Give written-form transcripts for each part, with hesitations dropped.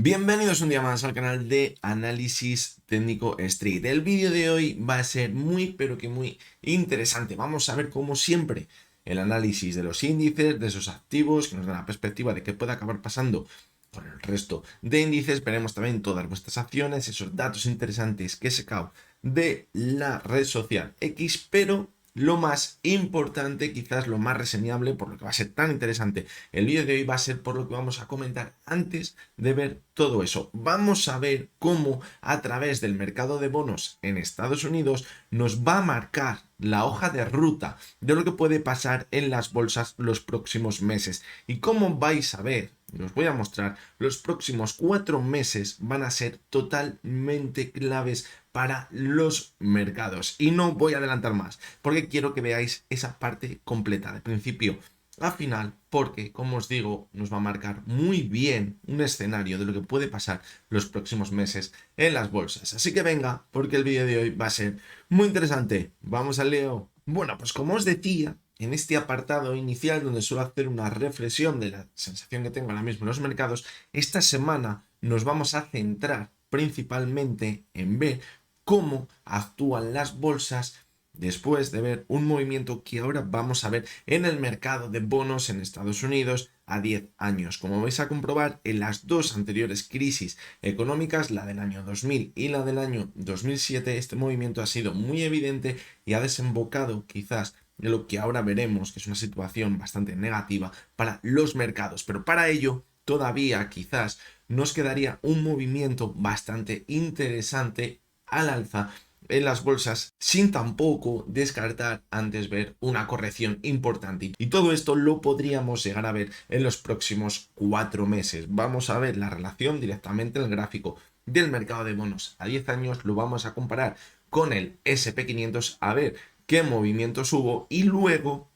Bienvenidos un día más al canal de Análisis Técnico Street. El vídeo de hoy va a ser muy muy interesante. Vamos a ver como siempre el análisis de los índices, de esos activos, que nos da la perspectiva de qué puede acabar pasando con el resto de índices. Veremos también todas vuestras acciones, esos datos interesantes que he sacado de la red social X, pero lo más importante, quizás lo más reseñable, por lo que va a ser tan interesante el vídeo de hoy, va a ser por lo que vamos a comentar antes de ver todo eso. Vamos a ver cómo a través del mercado de bonos en Estados Unidos nos va a marcar la hoja de ruta de lo que puede pasar en las bolsas los próximos meses. Y cómo vais a ver, os voy a mostrar, los próximos 4 meses van a ser totalmente claves para los mercados. Y no voy a adelantar más, porque quiero que veáis esa parte completa, de principio a final, porque, como os digo, nos va a marcar muy bien un escenario de lo que puede pasar los próximos meses en las bolsas. Así que venga, porque el vídeo de hoy va a ser muy interesante. Vamos al lío. Bueno, pues como os decía, en este apartado inicial donde suelo hacer una reflexión de la sensación que tengo ahora mismo en los mercados, esta semana nos vamos a centrar principalmente en ver cómo actúan las bolsas después de ver un movimiento que ahora vamos a ver en el mercado de bonos en Estados Unidos a 10 años. Como vais a comprobar, en las dos anteriores crisis económicas, la del año 2000 y la del año 2007, este movimiento ha sido muy evidente y ha desembocado quizás en lo que ahora veremos, que es una situación bastante negativa para los mercados. Pero para ello, todavía quizás nos quedaría un movimiento bastante interesante al alza en las bolsas, sin tampoco descartar antes ver una corrección importante. Y todo esto lo podríamos llegar a ver en los próximos 4 meses. Vamos a ver la relación directamente en el gráfico del mercado de bonos a 10 años, lo vamos a comparar con el SP500 a ver qué movimientos hubo, y luego,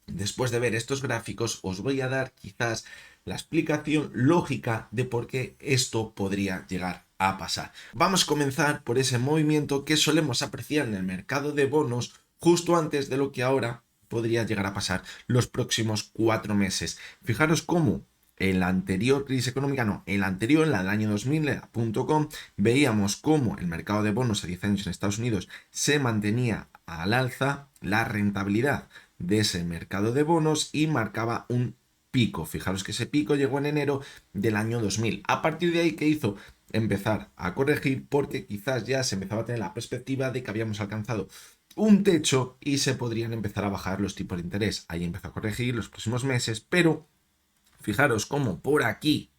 después de ver estos gráficos, os voy a dar quizás la explicación lógica de por qué esto podría llegar a pasar. Vamos a comenzar por ese movimiento que solemos apreciar en el mercado de bonos justo antes de lo que ahora podría llegar a pasar los próximos 4 meses. Fijaros cómo en la anterior crisis económica, no, en la anterior, en la del año 2000, la .com, veíamos cómo el mercado de bonos a 10 años en Estados Unidos se mantenía al alza, la rentabilidad de ese mercado de bonos, y marcaba un pico. Fijaros que ese pico llegó en enero del año 2000. A partir de ahí, ¿qué hizo? Empezar a corregir, porque quizás ya se empezaba a tener la perspectiva de que habíamos alcanzado un techo y se podrían empezar a bajar los tipos de interés. Ahí empezó a corregir los próximos meses, pero fijaros cómo por aquí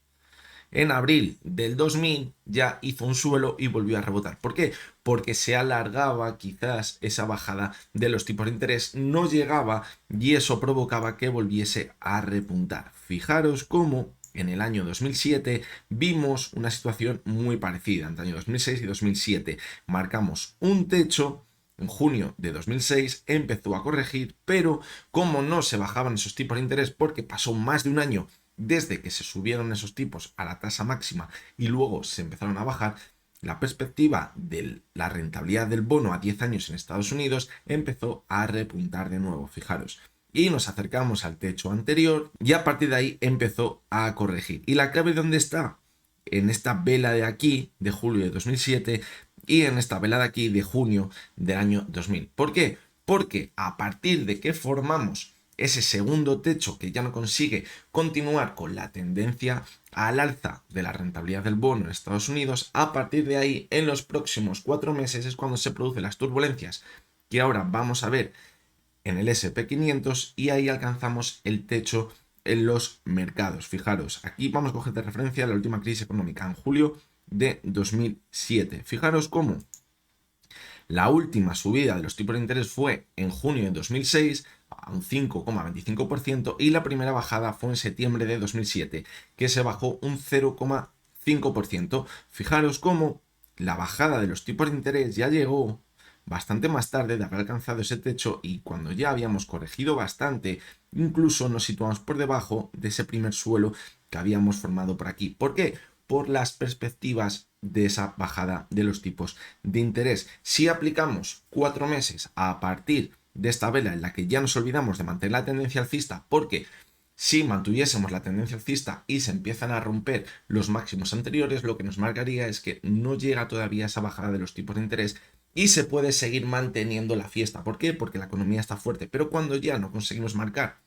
en abril del 2000 ya hizo un suelo y volvió a rebotar. ¿Por qué? Porque se alargaba quizás esa bajada de los tipos de interés, no llegaba, y eso provocaba que volviese a repuntar. Fijaros cómo en el año 2007 vimos una situación muy parecida. En el año 2006 y 2007 marcamos un techo. En junio de 2006 empezó a corregir, pero como no se bajaban esos tipos de interés, porque pasó más de un año desde que se subieron esos tipos a la tasa máxima y luego se empezaron a bajar, la perspectiva de la rentabilidad del bono a 10 años en Estados Unidos empezó a repuntar de nuevo, fijaros. Y nos acercamos al techo anterior y a partir de ahí empezó a corregir. ¿Y la clave dónde está? En esta vela de aquí, de julio de 2007, y en esta vela de aquí, de junio del año 2000. ¿Por qué? Porque a partir de que formamos ese segundo techo que ya no consigue continuar con la tendencia al alza de la rentabilidad del bono en Estados Unidos, a partir de ahí, en los próximos 4 meses es cuando se producen las turbulencias que ahora vamos a ver en el SP500, y ahí alcanzamos el techo en los mercados. Fijaros, aquí vamos a coger de referencia la última crisis económica en julio de 2007. Fijaros cómo la última subida de los tipos de interés fue en junio de 2006 a un 5,25%, y la primera bajada fue en septiembre de 2007, que se bajó un 0,5%. Fijaros cómo la bajada de los tipos de interés ya llegó bastante más tarde de haber alcanzado ese techo, y cuando ya habíamos corregido bastante, incluso nos situamos por debajo de ese primer suelo que habíamos formado por aquí. ¿Por qué? Por las perspectivas de esa bajada de los tipos de interés. Si aplicamos 4 meses a partir de esta vela en la que ya nos olvidamos de mantener la tendencia alcista, porque Si mantuviésemos la tendencia alcista y se empiezan a romper los máximos anteriores, lo que nos marcaría es que no llega todavía esa bajada de los tipos de interés y se puede seguir manteniendo la fiesta. ¿Por qué? Porque la economía está fuerte. Pero cuando ya no conseguimos marcar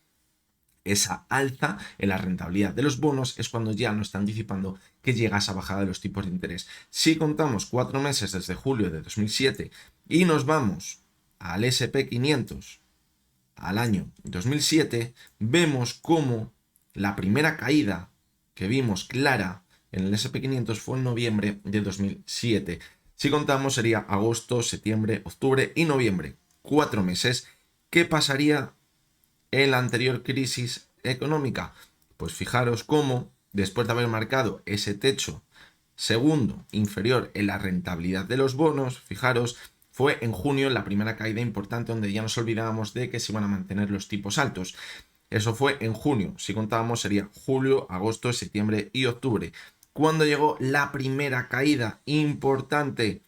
esa alza en la rentabilidad de los bonos, es cuando ya nos está anticipando que llega esa bajada de los tipos de interés. Si contamos 4 meses desde julio de 2007 y nos vamos al SP500 al año 2007, vemos cómo la primera caída que vimos clara en el SP500 fue en noviembre de 2007. Si contamos sería agosto, septiembre, octubre y noviembre. 4 meses. ¿Qué pasaría en la anterior crisis económica? Pues fijaros cómo, después de haber marcado ese techo segundo inferior en la rentabilidad de los bonos, fijaros, fue en junio la primera caída importante donde ya nos olvidábamos de que se iban a mantener los tipos altos. Eso fue en junio. Si contábamos sería julio, agosto, septiembre y octubre. Cuando llegó la primera caída importante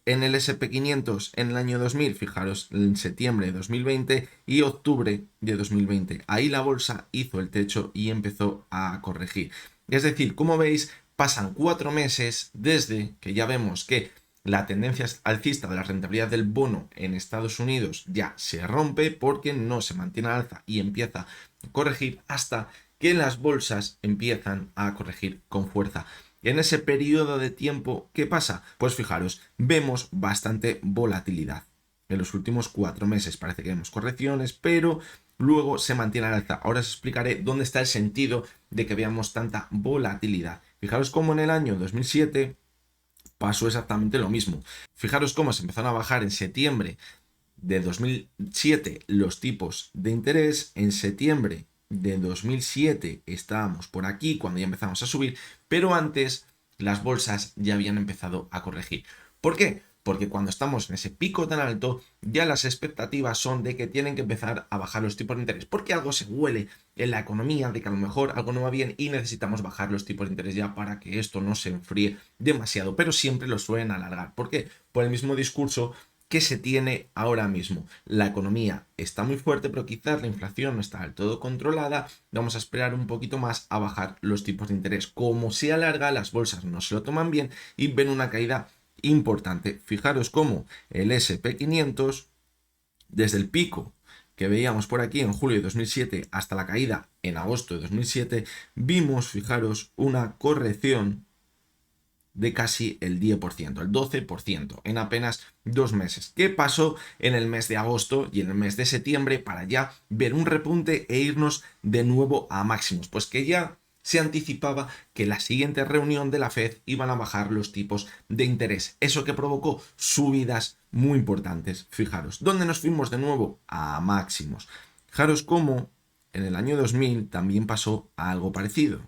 en el SP500 en el año 2000, fijaros, en septiembre de 2020 y octubre de 2020. Ahí la bolsa hizo el techo y empezó a corregir. Es decir, como veis, pasan 4 meses desde que ya vemos que la tendencia alcista de la rentabilidad del bono en Estados Unidos ya se rompe porque no se mantiene al alza y empieza a corregir hasta que las bolsas empiezan a corregir con fuerza. En ese periodo de tiempo, ¿qué pasa? Pues fijaros, vemos bastante volatilidad. En los últimos 4 meses parece que vemos correcciones, pero luego se mantiene al alza. Ahora os explicaré dónde está el sentido de que veamos tanta volatilidad. Fijaros cómo en el año 2007 pasó exactamente lo mismo. Fijaros cómo se empezaron a bajar en septiembre de 2007 los tipos de interés. En septiembre de 2007 estábamos por aquí cuando ya empezamos a subir, pero antes las bolsas ya habían empezado a corregir. ¿Por qué? Porque cuando estamos en ese pico tan alto, ya las expectativas son de que tienen que empezar a bajar los tipos de interés, porque algo se huele en la economía, de que a lo mejor algo no va bien y necesitamos bajar los tipos de interés ya para que esto no se enfríe demasiado, pero siempre lo suelen alargar. ¿Por qué? Por el mismo discurso que se tiene ahora mismo. La economía está muy fuerte, pero quizás la inflación no está del todo controlada. Vamos a esperar un poquito más a bajar los tipos de interés. Como se alarga, las bolsas no se lo toman bien y ven una caída importante. Fijaros cómo el SP500, desde el pico que veíamos por aquí en julio de 2007 hasta la caída en agosto de 2007, vimos, fijaros, una corrección de casi el 10%, el 12% en apenas 2 meses. ¿Qué pasó en el mes de agosto y en el mes de septiembre para ya ver un repunte e irnos de nuevo a máximos? Pues que ya se anticipaba que la siguiente reunión de la Fed iban a bajar los tipos de interés. Eso que provocó subidas muy importantes. Fijaros, ¿dónde nos fuimos de nuevo? A máximos. Fijaros cómo en el año 2000 también pasó algo parecido.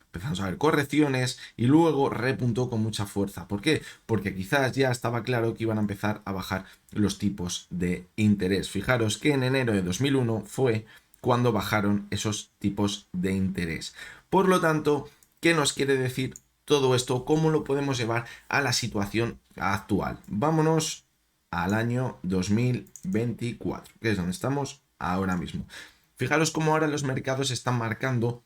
Empezamos a ver correcciones y luego repuntó con mucha fuerza. ¿Por qué? Porque quizás ya estaba claro que iban a empezar a bajar los tipos de interés. Fijaros que en enero de 2001 fue cuando bajaron esos tipos de interés. Por lo tanto, ¿qué nos quiere decir todo esto? ¿Cómo lo podemos llevar a la situación actual? Vámonos al año 2024, que es donde estamos ahora mismo. Fijaros cómo ahora los mercados están marcando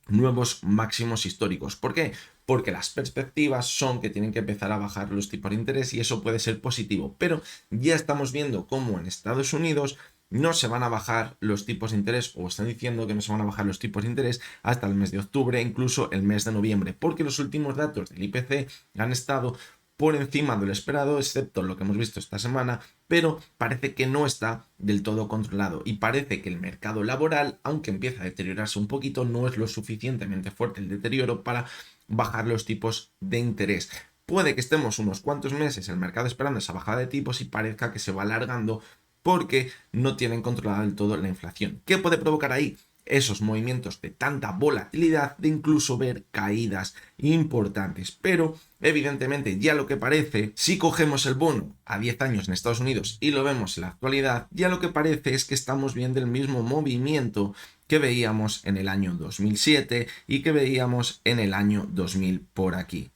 nuevos máximos históricos. ¿Por qué? Porque las perspectivas son que tienen que empezar a bajar los tipos de interés y eso puede ser positivo, pero ya estamos viendo cómo en Estados Unidos no se van a bajar los tipos de interés, o están diciendo que no se van a bajar los tipos de interés hasta el mes de octubre, incluso el mes de noviembre, porque los últimos datos del IPC han estado por encima de lo esperado, excepto lo que hemos visto esta semana, pero parece que no está del todo controlado y parece que el mercado laboral, aunque empieza a deteriorarse un poquito, no es lo suficientemente fuerte el deterioro para bajar los tipos de interés. Puede que estemos unos cuantos meses el mercado esperando esa bajada de tipos y parezca que se va alargando porque no tienen controlada del todo la inflación. ¿Qué puede provocar ahí? Esos movimientos de tanta volatilidad, de incluso ver caídas importantes. Pero evidentemente ya lo que parece, si cogemos el bono a 10 años en Estados Unidos y lo vemos en la actualidad, ya lo que parece es que estamos viendo el mismo movimiento que veíamos en el año 2007 y que veíamos en el año 2000 por aquí.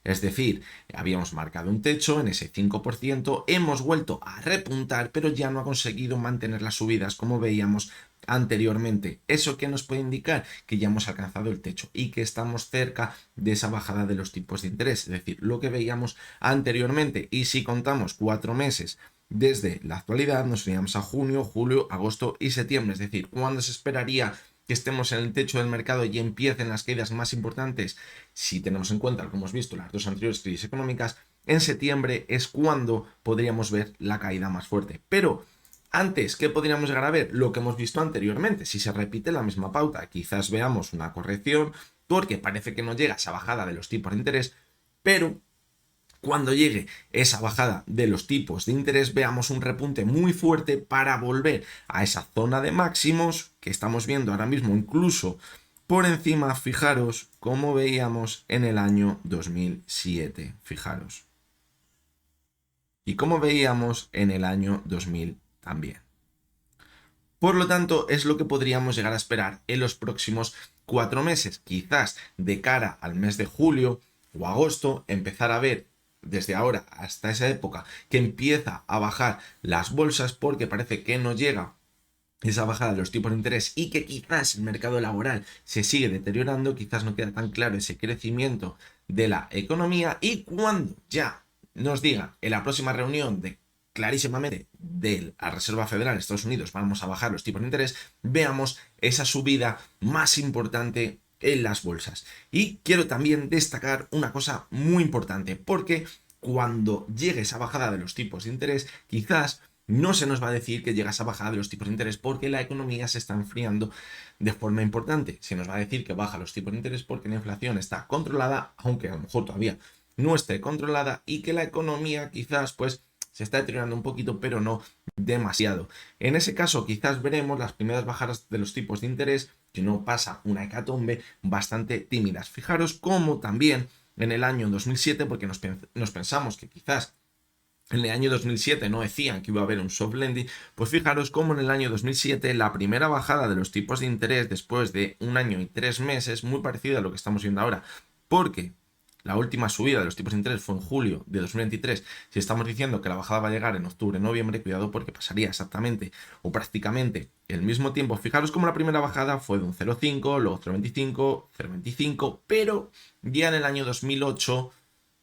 Es decir, habíamos marcado un techo en ese 5%, hemos vuelto a repuntar, pero ya no ha conseguido mantener las subidas como veíamos anteriormente. ¿Eso qué nos puede indicar? Que ya hemos alcanzado el techo y que estamos cerca de esa bajada de los tipos de interés, es decir, lo que veíamos anteriormente. Y si contamos 4 meses desde la actualidad, nos iríamos a junio, julio, agosto y septiembre, es decir, ¿cuándo se esperaría que estemos en el techo del mercado y empiecen las caídas más importantes? Si tenemos en cuenta lo que hemos visto en las dos anteriores crisis económicas, en septiembre es cuando podríamos ver la caída más fuerte. Pero antes, ¿qué podríamos llegar a ver? Lo que hemos visto anteriormente. Si se repite la misma pauta, quizás veamos una corrección porque parece que no llega esa bajada de los tipos de interés, pero cuando llegue esa bajada de los tipos de interés, veamos un repunte muy fuerte para volver a esa zona de máximos que estamos viendo ahora mismo, incluso por encima. Fijaros como veíamos en el año 2007, fijaros. Y como veíamos en el año 2000 también. Por lo tanto, es lo que podríamos llegar a esperar en los próximos 4 meses. Quizás de cara al mes de julio o agosto, empezar a ver desde ahora hasta esa época que empieza a bajar las bolsas porque parece que no llega esa bajada de los tipos de interés y que quizás el mercado laboral se sigue deteriorando, quizás no queda tan claro ese crecimiento de la economía, y cuando ya nos digan en la próxima reunión de clarísimamente de la Reserva Federal de Estados Unidos vamos a bajar los tipos de interés, veamos esa subida más importante en las bolsas. Y quiero también destacar una cosa muy importante, porque cuando llegue esa bajada de los tipos de interés, quizás no se nos va a decir que llega esa bajada de los tipos de interés porque la economía se está enfriando de forma importante. Se nos va a decir que baja los tipos de interés porque la inflación está controlada, aunque a lo mejor todavía no esté controlada, y que la economía quizás pues se está deteriorando un poquito, pero no demasiado. En ese caso, quizás veremos las primeras bajadas de los tipos de interés, que no pasa una hecatombe, bastante tímidas. Fijaros cómo también en el año 2007, porque nos pensamos que quizás en el año 2007 no decían que iba a haber un soft landing, pues fijaros cómo en el año 2007 la primera bajada de los tipos de interés después de 1 año y 3 meses, muy parecida a lo que estamos viendo ahora, porque la última subida de los tipos de interés fue en julio de 2023. Si estamos diciendo que la bajada va a llegar en octubre, noviembre, cuidado porque pasaría exactamente o prácticamente el mismo tiempo. Fijaros cómo la primera bajada fue de un 0,5, luego 0,25, 0,25, pero ya en el año 2008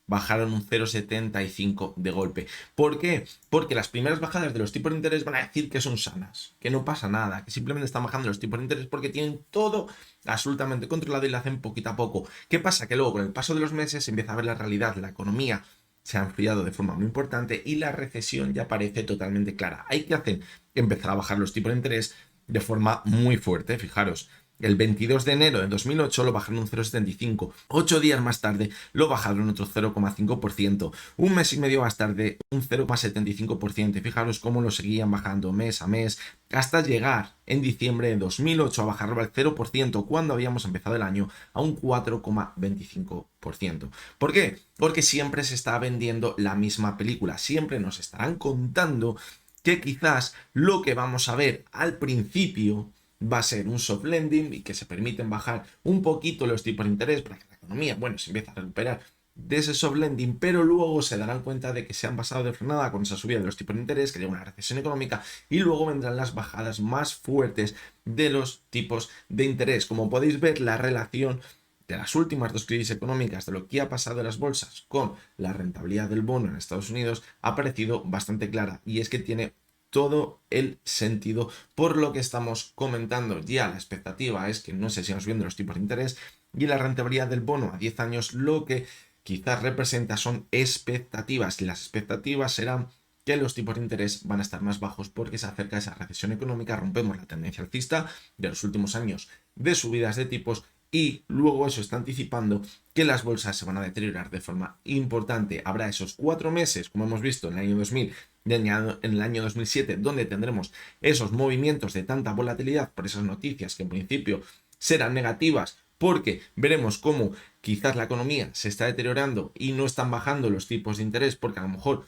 bajaron un 0,75 de golpe. ¿Por qué? Porque las primeras bajadas de los tipos de interés van a decir que son sanas, que no pasa nada, que simplemente están bajando los tipos de interés porque tienen todo absolutamente controlado y lo hacen poquito a poco. ¿Qué pasa? Que luego con el paso de los meses se empieza a ver la realidad, la economía se ha enfriado de forma muy importante y la recesión ya parece totalmente clara. Hay que hacer empezar a bajar los tipos de interés de forma muy fuerte, fijaros. El 22 de enero de 2008 lo bajaron un 0,75. 8 días más tarde lo bajaron otro 0,5%. Un mes y medio más tarde un 0,75%. Fijaros cómo lo seguían bajando mes a mes hasta llegar en diciembre de 2008 a bajarlo al 0% cuando habíamos empezado el año a un 4,25%. ¿Por qué? Porque siempre se está vendiendo la misma película. Siempre nos estarán contando que quizás lo que vamos a ver al principio va a ser un soft landing y que se permiten bajar un poquito los tipos de interés para que la economía, bueno, se empiece a recuperar de ese soft landing, pero luego se darán cuenta de que se han pasado de frenada con esa subida de los tipos de interés, que llega una recesión económica y luego vendrán las bajadas más fuertes de los tipos de interés. Como podéis ver, la relación de las últimas dos crisis económicas, de lo que ha pasado en las bolsas con la rentabilidad del bono en Estados Unidos, ha parecido bastante clara, y es que tiene todo el sentido por lo que estamos comentando. Ya la expectativa es que no se sigan subiendo los tipos de interés y la rentabilidad del bono a 10 años lo que quizás representa son expectativas, y las expectativas serán que los tipos de interés van a estar más bajos porque se acerca esa recesión económica, rompemos la tendencia alcista de los últimos años de subidas de tipos, y luego eso está anticipando que las bolsas se van a deteriorar de forma importante. Habrá esos 4 meses, como hemos visto en el año 2000, en el año 2007, donde tendremos esos movimientos de tanta volatilidad por esas noticias que en principio serán negativas, porque veremos cómo quizás la economía se está deteriorando y no están bajando los tipos de interés porque a lo mejor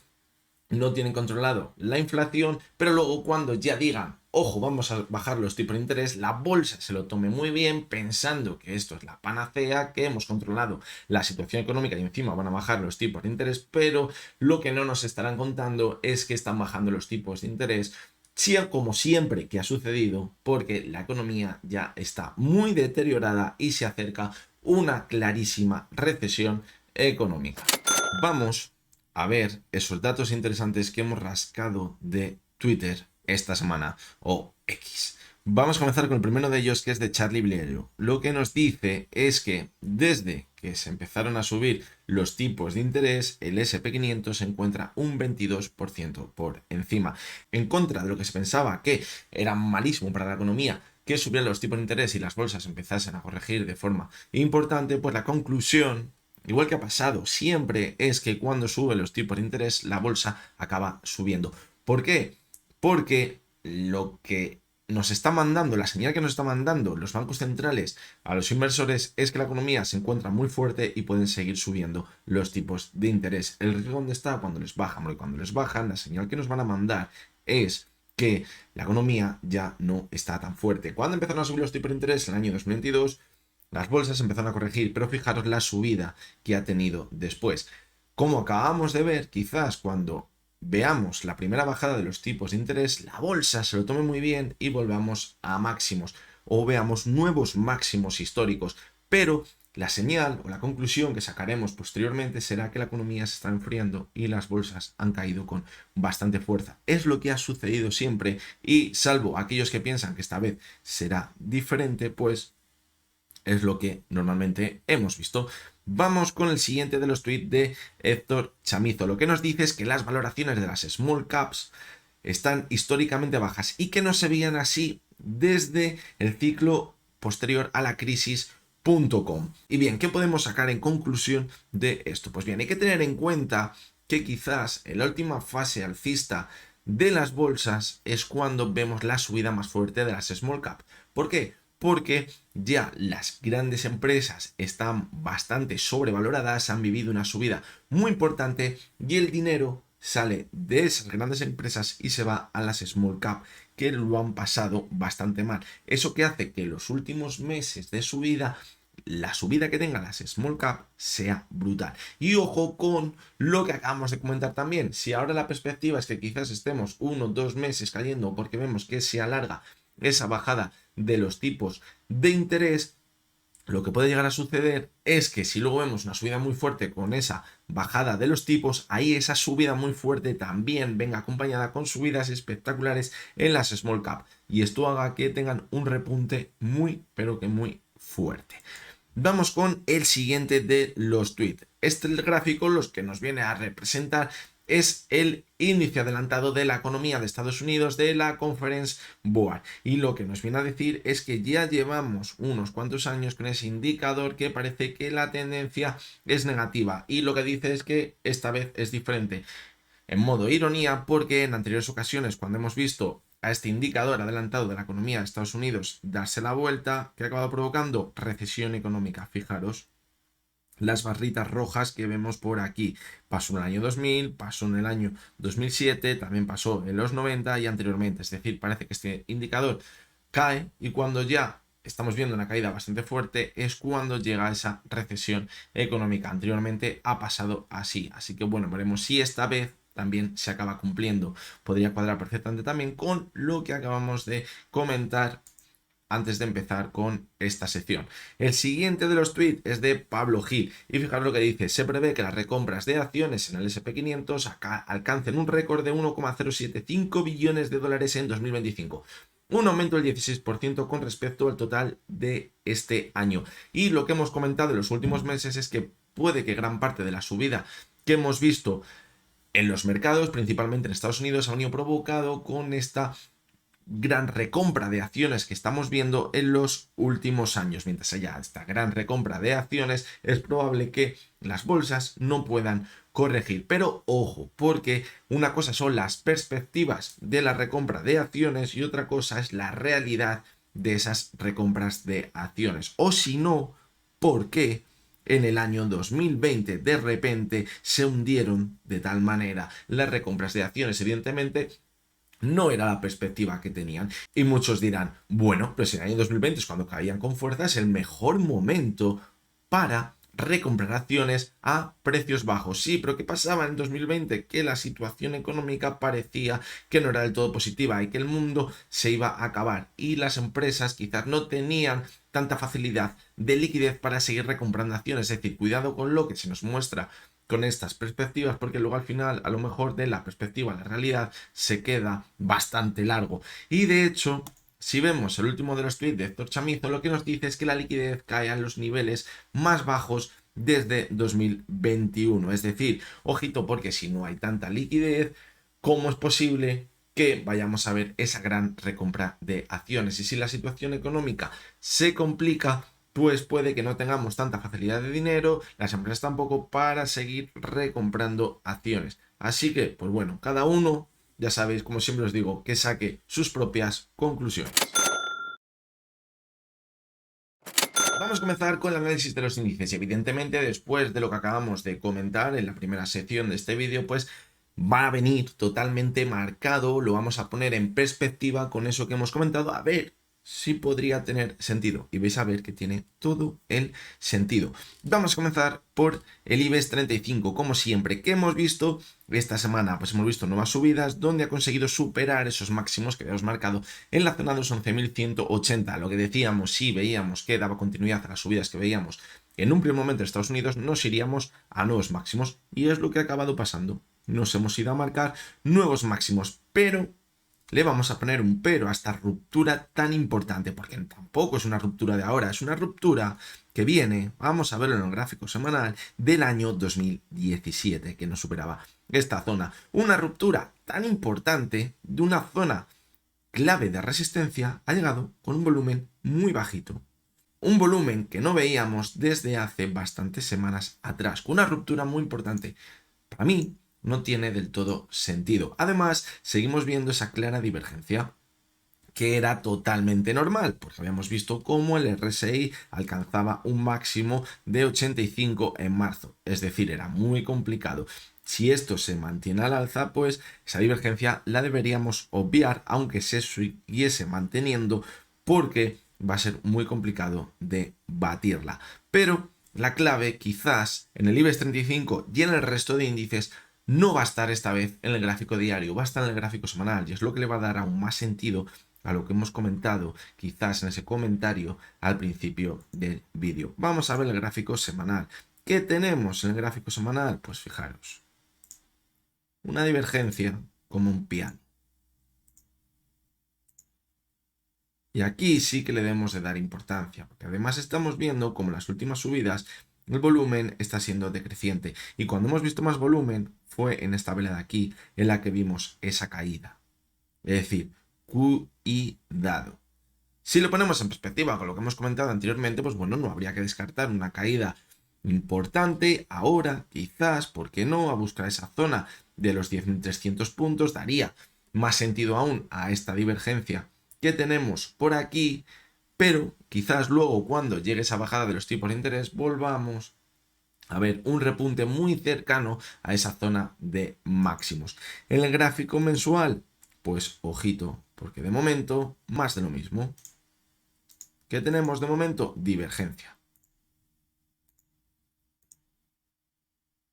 no tienen controlado la inflación, pero luego cuando ya digan, ojo, vamos a bajar los tipos de interés, la bolsa se lo tome muy bien pensando que esto es la panacea, que hemos controlado la situación económica y encima van a bajar los tipos de interés, pero lo que no nos estarán contando es que están bajando los tipos de interés, como siempre que ha sucedido, porque la economía ya está muy deteriorada y se acerca una clarísima recesión económica. Vamos a ver esos datos interesantes que hemos rascado de Twitter esta semana, o X. Vamos a comenzar con el primero de ellos, que es de Charlie Bliero. Lo que nos dice es que desde que se empezaron a subir los tipos de interés, el SP500 se encuentra un 22% por encima. En contra de lo que se pensaba que era malísimo para la economía, que subieran los tipos de interés y las bolsas empezasen a corregir de forma importante, pues la conclusión, igual que ha pasado siempre, es que cuando suben los tipos de interés, la bolsa acaba subiendo. ¿Por qué? Porque lo que nos está mandando, la señal que nos está mandando los bancos centrales a los inversores es que la economía se encuentra muy fuerte y pueden seguir subiendo los tipos de interés. El riesgo donde está cuando les bajan, porque cuando les bajan, la señal que nos van a mandar es que la economía ya no está tan fuerte. Cuando empezaron a subir los tipos de interés en el año 2022, las bolsas empezaron a corregir, pero fijaros la subida que ha tenido después. Como acabamos de ver, quizás cuando veamos la primera bajada de los tipos de interés, la bolsa se lo tome muy bien y volvamos a máximos o veamos nuevos máximos históricos. Pero la señal o la conclusión que sacaremos posteriormente será que la economía se está enfriando y las bolsas han caído con bastante fuerza. Es lo que ha sucedido siempre y salvo aquellos que piensan que esta vez será diferente, pues es lo que normalmente hemos visto. Vamos con el siguiente de los tweets de Héctor Chamizo. Lo que nos dice es que las valoraciones de las small caps están históricamente bajas y que no se veían así desde el ciclo posterior a la crisis.com. Y bien, ¿qué podemos sacar en conclusión de esto? Pues bien, hay que tener en cuenta que quizás en la última fase alcista de las bolsas es cuando vemos la subida más fuerte de las small cap. ¿Por qué? Porque ya las grandes empresas están bastante sobrevaloradas, han vivido una subida muy importante y el dinero sale de esas grandes empresas y se va a las small cap, que lo han pasado bastante mal. Eso que hace que los últimos meses de subida, la subida que tengan las small cap sea brutal. Y ojo con lo que acabamos de comentar también. Si ahora la perspectiva es que quizás estemos 1 o 2 meses cayendo porque vemos que se alarga esa bajada de los tipos de interés, lo que puede llegar a suceder es que si luego vemos una subida muy fuerte con esa bajada de los tipos, ahí esa subida muy fuerte también venga acompañada con subidas espectaculares en las small cap y esto haga que tengan un repunte muy pero que muy fuerte. Vamos con el siguiente de los tweets. Este el gráfico los que nos viene a representar es el índice adelantado de la economía de Estados Unidos de la Conference Board. Y lo que nos viene a decir es que ya llevamos unos cuantos años con ese indicador que parece que la tendencia es negativa. Y lo que dice es que esta vez es diferente. En modo ironía, porque en anteriores ocasiones, cuando hemos visto a este indicador adelantado de la economía de Estados Unidos darse la vuelta, ¿qué ha acabado provocando? Recesión económica. Fijaros las barritas rojas que vemos por aquí. Pasó en el año 2000, pasó en el año 2007, también pasó en los 90 y anteriormente. Es decir, parece que este indicador cae y cuando ya estamos viendo una caída bastante fuerte es cuando llega esa recesión económica. Anteriormente ha pasado así. Así que bueno, veremos si esta vez también se acaba cumpliendo. Podría cuadrar perfectamente también con lo que acabamos de comentar antes de empezar con esta sección. El siguiente de los tweets es de Pablo Gil y fijaros lo que dice: se prevé que las recompras de acciones en el SP500 alcancen un récord de 1,075 billones de dólares en 2025. Un aumento del 16% con respecto al total de este año. Y lo que hemos comentado en los últimos meses es que puede que gran parte de la subida que hemos visto en los mercados, principalmente en Estados Unidos, ha venido provocado con esta gran recompra de acciones que estamos viendo en los últimos años. Mientras haya esta gran recompra de acciones, es probable que las bolsas no puedan corregir. Pero ojo, porque una cosa son las perspectivas de la recompra de acciones y otra cosa es la realidad de esas recompras de acciones. O si no, ¿por qué en el año 2020 de repente se hundieron de tal manera las recompras de acciones, evidentemente. No era la perspectiva que tenían. Y muchos dirán, bueno, pues en el año 2020 es cuando caían con fuerza, es el mejor momento para recomprar acciones a precios bajos. Sí, pero ¿qué pasaba en 2020? Que la situación económica parecía que no era del todo positiva y que el mundo se iba a acabar. Y las empresas quizás no tenían tanta facilidad de liquidez para seguir recomprando acciones. Es decir, cuidado con lo que se nos muestra con estas perspectivas, porque luego al final, a lo mejor de la perspectiva a la realidad, se queda bastante largo. Y de hecho, si vemos el último de los tweets de Héctor Chamizo, lo que nos dice es que la liquidez cae a los niveles más bajos desde 2021. Es decir, ojito, porque si no hay tanta liquidez, ¿cómo es posible que vayamos a ver esa gran recompra de acciones? Y si la situación económica se complica, pues puede que no tengamos tanta facilidad de dinero, las empresas tampoco, para seguir recomprando acciones. Así que, pues bueno, cada uno, ya sabéis, como siempre os digo, que saque sus propias conclusiones. Vamos a comenzar con el análisis de los índices. Evidentemente, después de lo que acabamos de comentar en la primera sección de este vídeo, pues va a venir totalmente marcado, lo vamos a poner en perspectiva con eso que hemos comentado, a ver si podría tener sentido. Y vais a ver que tiene todo el sentido. Vamos a comenzar por el IBEX 35, como siempre. ¿Qué hemos visto esta semana? Pues hemos visto nuevas subidas, donde ha conseguido superar esos máximos que habíamos marcado en la zona de los 11.180. Lo que decíamos, si veíamos que daba continuidad a las subidas que veíamos en un primer momento en Estados Unidos, nos iríamos a nuevos máximos. Y es lo que ha acabado pasando. Nos hemos ido a marcar nuevos máximos, pero le vamos a poner un pero a esta ruptura tan importante, porque tampoco es una ruptura de ahora, es una ruptura que viene, vamos a verlo en el gráfico semanal, del año 2017, que nos superaba esta zona. Una ruptura tan importante de una zona clave de resistencia ha llegado con un volumen muy bajito. Un volumen que no veíamos desde hace bastantes semanas atrás, con una ruptura muy importante. Para mí, no tiene del todo sentido. Además, seguimos viendo esa clara divergencia que era totalmente normal, porque habíamos visto cómo el RSI alcanzaba un máximo de 85 en marzo, es decir, era muy complicado. Si esto se mantiene al alza, pues esa divergencia la deberíamos obviar, aunque se siguiese manteniendo, porque va a ser muy complicado de batirla. Pero la clave, quizás en el IBEX 35 y en el resto de índices, no va a estar esta vez en el gráfico diario, va a estar en el gráfico semanal, y es lo que le va a dar aún más sentido a lo que hemos comentado quizás en ese comentario al principio del vídeo. Vamos a ver el gráfico semanal. ¿Qué tenemos en el gráfico semanal? Pues fijaros, una divergencia como un piano. Y aquí sí que le debemos de dar importancia, porque además estamos viendo como las últimas subidas el volumen está siendo decreciente. Y cuando hemos visto más volumen fue en esta vela de aquí en la que vimos esa caída. Es decir, cuidado. Si lo ponemos en perspectiva con lo que hemos comentado anteriormente, pues bueno, no habría que descartar una caída importante ahora, quizás, ¿por qué no? A buscar esa zona de los 10.300 puntos, daría más sentido aún a esta divergencia que tenemos por aquí, pero quizás luego cuando llegue esa bajada de los tipos de interés volvamos a ver un repunte muy cercano a esa zona de máximos. En el gráfico mensual, pues ojito, porque de momento más de lo mismo. ¿Qué tenemos de momento? Divergencia.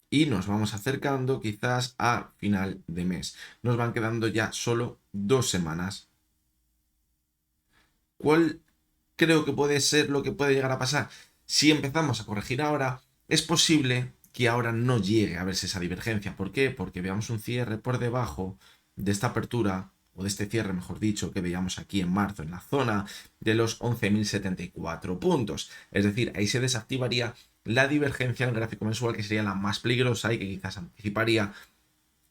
Y nos vamos acercando quizás a final de mes. Nos van quedando ya solo 2 semanas. ¿Cuál creo que puede ser lo que puede llegar a pasar? Si empezamos a corregir ahora, es posible que ahora no llegue a verse esa divergencia. ¿Por qué? Porque veamos un cierre por debajo de esta apertura, o de este cierre, mejor dicho, que veíamos aquí en marzo, en la zona de los 11.074 puntos. Es decir, ahí se desactivaría la divergencia en el gráfico mensual, que sería la más peligrosa y que quizás anticiparía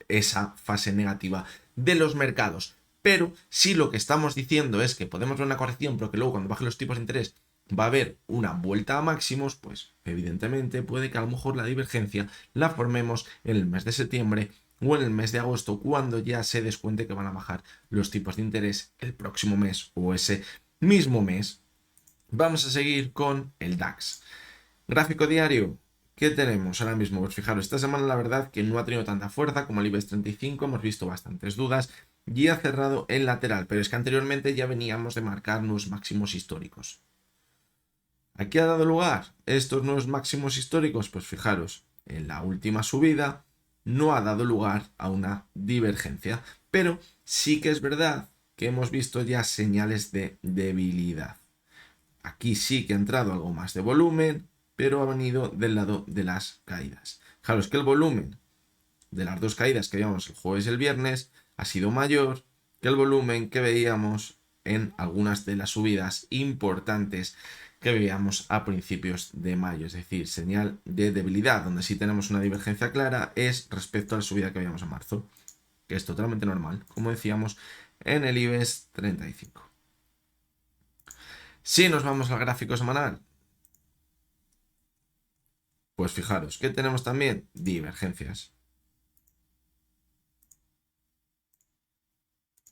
esa fase negativa de los mercados. Pero si lo que estamos diciendo es que podemos ver una corrección, pero que luego cuando bajen los tipos de interés va a haber una vuelta a máximos, pues evidentemente puede que a lo mejor la divergencia la formemos en el mes de septiembre o en el mes de agosto, cuando ya se descuente que van a bajar los tipos de interés el próximo mes o ese mismo mes. Vamos a seguir con el DAX. Gráfico diario. ¿Qué tenemos ahora mismo? Pues fijaros, esta semana la verdad que no ha tenido tanta fuerza como el IBEX 35, hemos visto bastantes dudas y ha cerrado en lateral, pero es que anteriormente ya veníamos de marcar unos máximos históricos. ¿A qué ha dado lugar estos nuevos máximos históricos? Pues fijaros, en la última subida no ha dado lugar a una divergencia, pero sí que es verdad que hemos visto ya señales de debilidad. Aquí sí que ha entrado algo más de volumen, pero ha venido del lado de las caídas. Fijaros que el volumen de las dos caídas que veíamos el jueves y el viernes ha sido mayor que el volumen que veíamos en algunas de las subidas importantes que veíamos a principios de mayo, es decir, señal de debilidad, donde sí tenemos una divergencia clara es respecto a la subida que veíamos en marzo, que es totalmente normal, como decíamos en el IBEX 35. Si nos vamos al gráfico semanal, pues fijaros que tenemos también divergencias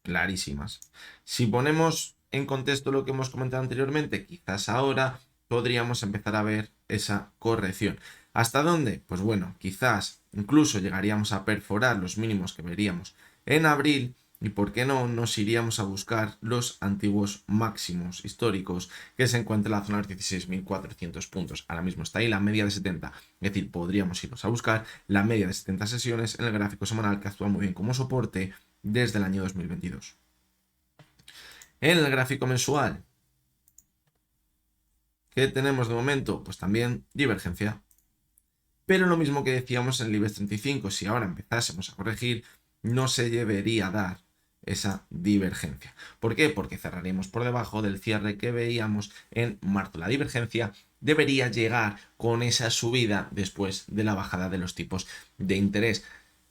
clarísimas. Si ponemos en contexto lo que hemos comentado anteriormente, quizás ahora podríamos empezar a ver esa corrección. ¿Hasta dónde? Pues bueno, quizás incluso llegaríamos a perforar los mínimos que veríamos en abril y por qué no nos iríamos a buscar los antiguos máximos históricos que se encuentran en la zona de 16.400 puntos. Ahora mismo está ahí la media de 70, es decir, podríamos irnos a buscar la media de 70 sesiones en el gráfico semanal que actúa muy bien como soporte desde el año 2022. En el gráfico mensual, ¿qué tenemos de momento? Pues también divergencia. Pero lo mismo que decíamos en el IBEX 35, si ahora empezásemos a corregir, no se debería dar esa divergencia. ¿Por qué? Porque cerraríamos por debajo del cierre que veíamos en marzo. La divergencia debería llegar con esa subida después de la bajada de los tipos de interés.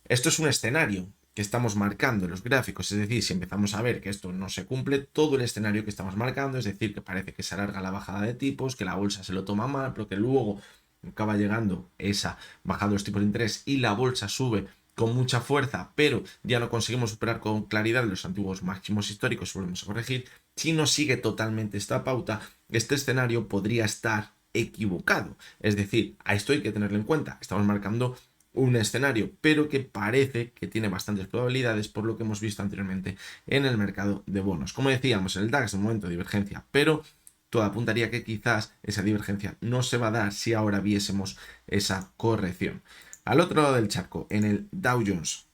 Esto es un escenario que estamos marcando en los gráficos, es decir, si empezamos a ver que esto no se cumple, todo el escenario que estamos marcando, es decir, que parece que se alarga la bajada de tipos, que la bolsa se lo toma mal, pero que luego acaba llegando esa bajada de los tipos de interés y la bolsa sube con mucha fuerza, pero ya no conseguimos superar con claridad los antiguos máximos históricos, volvemos a corregir. Si no sigue totalmente esta pauta, este escenario podría estar equivocado. Es decir, a esto hay que tenerlo en cuenta. Estamos marcando un escenario, pero que parece que tiene bastantes probabilidades por lo que hemos visto anteriormente en el mercado de bonos. Como decíamos, el DAX de momento divergencia, pero todo apuntaría que quizás esa divergencia no se va a dar si ahora viésemos esa corrección. Al otro lado del charco, en el Dow Jones,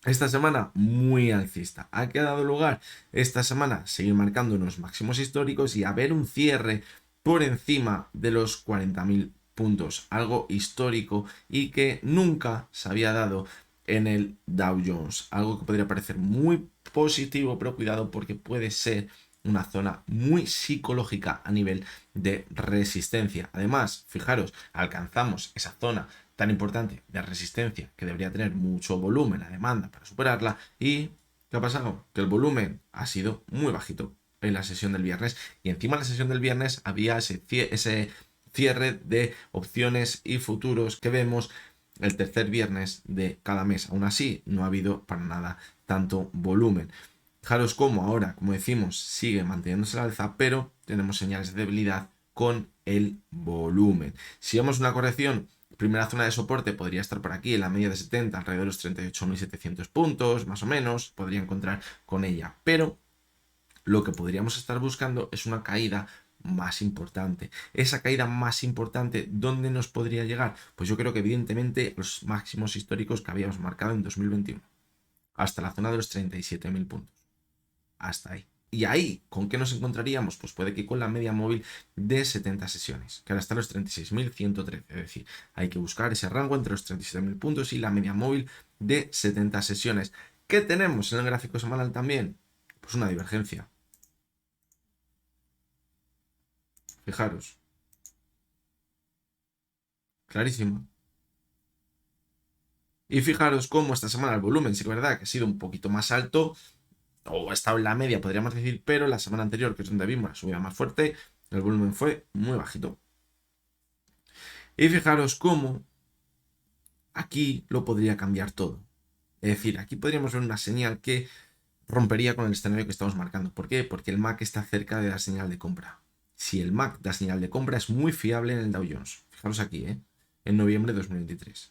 esta semana muy alcista. ¿A qué ha dado lugar? Esta semana seguir marcando unos máximos históricos y haber un cierre por encima de los 40.000 puntos, algo histórico y que nunca se había dado en el Dow Jones, algo que podría parecer muy positivo, pero cuidado porque puede ser una zona muy psicológica a nivel de resistencia. Además, fijaros, alcanzamos esa zona tan importante de resistencia que debería tener mucho volumen la demanda para superarla. ¿Y qué ha pasado? Que el volumen ha sido muy bajito en la sesión del viernes y encima en la sesión del viernes había ese cierre de opciones y futuros que vemos el tercer viernes de cada mes. Aún así, no ha habido para nada tanto volumen. Fijaros cómo ahora, como decimos, sigue manteniéndose al alza, pero tenemos señales de debilidad con el volumen. Si vemos una corrección, primera zona de soporte podría estar por aquí en la media de 70, alrededor de los 38.700 puntos, más o menos, podría encontrar con ella. Pero lo que podríamos estar buscando es una caída más importante. Esa caída más importante, ¿dónde nos podría llegar? Pues yo creo que evidentemente los máximos históricos que habíamos marcado en 2021, hasta la zona de los 37.000 puntos. Hasta ahí. Y ahí, ¿con qué nos encontraríamos? Pues puede que con la media móvil de 70 sesiones, que ahora está en los 36.113. Es decir, hay que buscar ese rango entre los 37.000 puntos y la media móvil de 70 sesiones. ¿Qué tenemos en el gráfico semanal también? Pues una divergencia. Fijaros. Clarísimo. Y fijaros cómo esta semana el volumen, sí que es verdad que ha sido un poquito más alto, o ha estado en la media, podríamos decir, pero la semana anterior, que es donde vimos la subida más fuerte, el volumen fue muy bajito. Y fijaros cómo aquí lo podría cambiar todo. Es decir, aquí podríamos ver una señal que rompería con el escenario que estamos marcando. ¿Por qué? Porque el MAC está cerca de la señal de compra. Si el MAC da señal de compra es muy fiable en el Dow Jones. Fijaros aquí, en noviembre de 2023.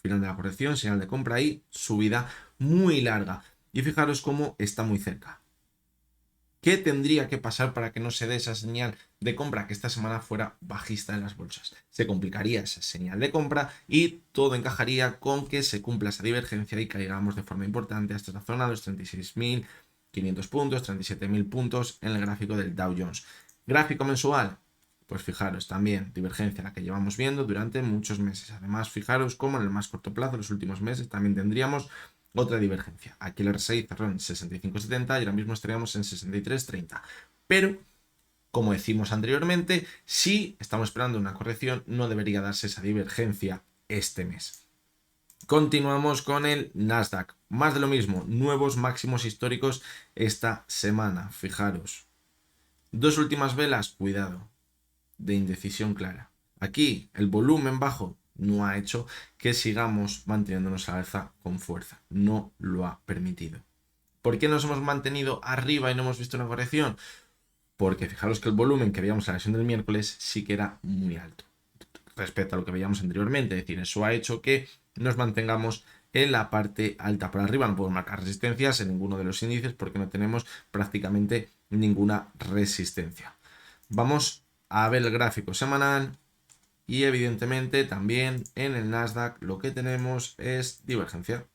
Final de la corrección, señal de compra y subida muy larga. Y fijaros cómo está muy cerca. ¿Qué tendría que pasar para que no se dé esa señal de compra? Que esta semana fuera bajista en las bolsas. Se complicaría esa señal de compra y todo encajaría con que se cumpla esa divergencia y caigamos de forma importante hasta la zona de los 36.500 puntos, 37.000 puntos en el gráfico del Dow Jones. Gráfico mensual. Pues fijaros, también divergencia la que llevamos viendo durante muchos meses. Además, fijaros cómo en el más corto plazo, los últimos meses, también tendríamos otra divergencia. Aquí el RSI cerró en 65.70 y ahora mismo estaríamos en 63.30. Pero, como decimos anteriormente, si estamos esperando una corrección, no debería darse esa divergencia este mes. Continuamos con el Nasdaq. Más de lo mismo, nuevos máximos históricos esta semana. Fijaros. Dos últimas velas, cuidado, de indecisión clara. Aquí el volumen bajo no ha hecho que sigamos manteniéndonos al alza con fuerza. No lo ha permitido. ¿Por qué nos hemos mantenido arriba y no hemos visto una corrección? Porque fijaros que el volumen que veíamos en la sesión del miércoles sí que era muy alto respecto a lo que veíamos anteriormente. Es decir, eso ha hecho que nos mantengamos en la parte alta. Por arriba no podemos marcar resistencias en ninguno de los índices porque no tenemos prácticamente ninguna resistencia. Vamos a ver el gráfico semanal y evidentemente también en el Nasdaq lo que tenemos es divergencia.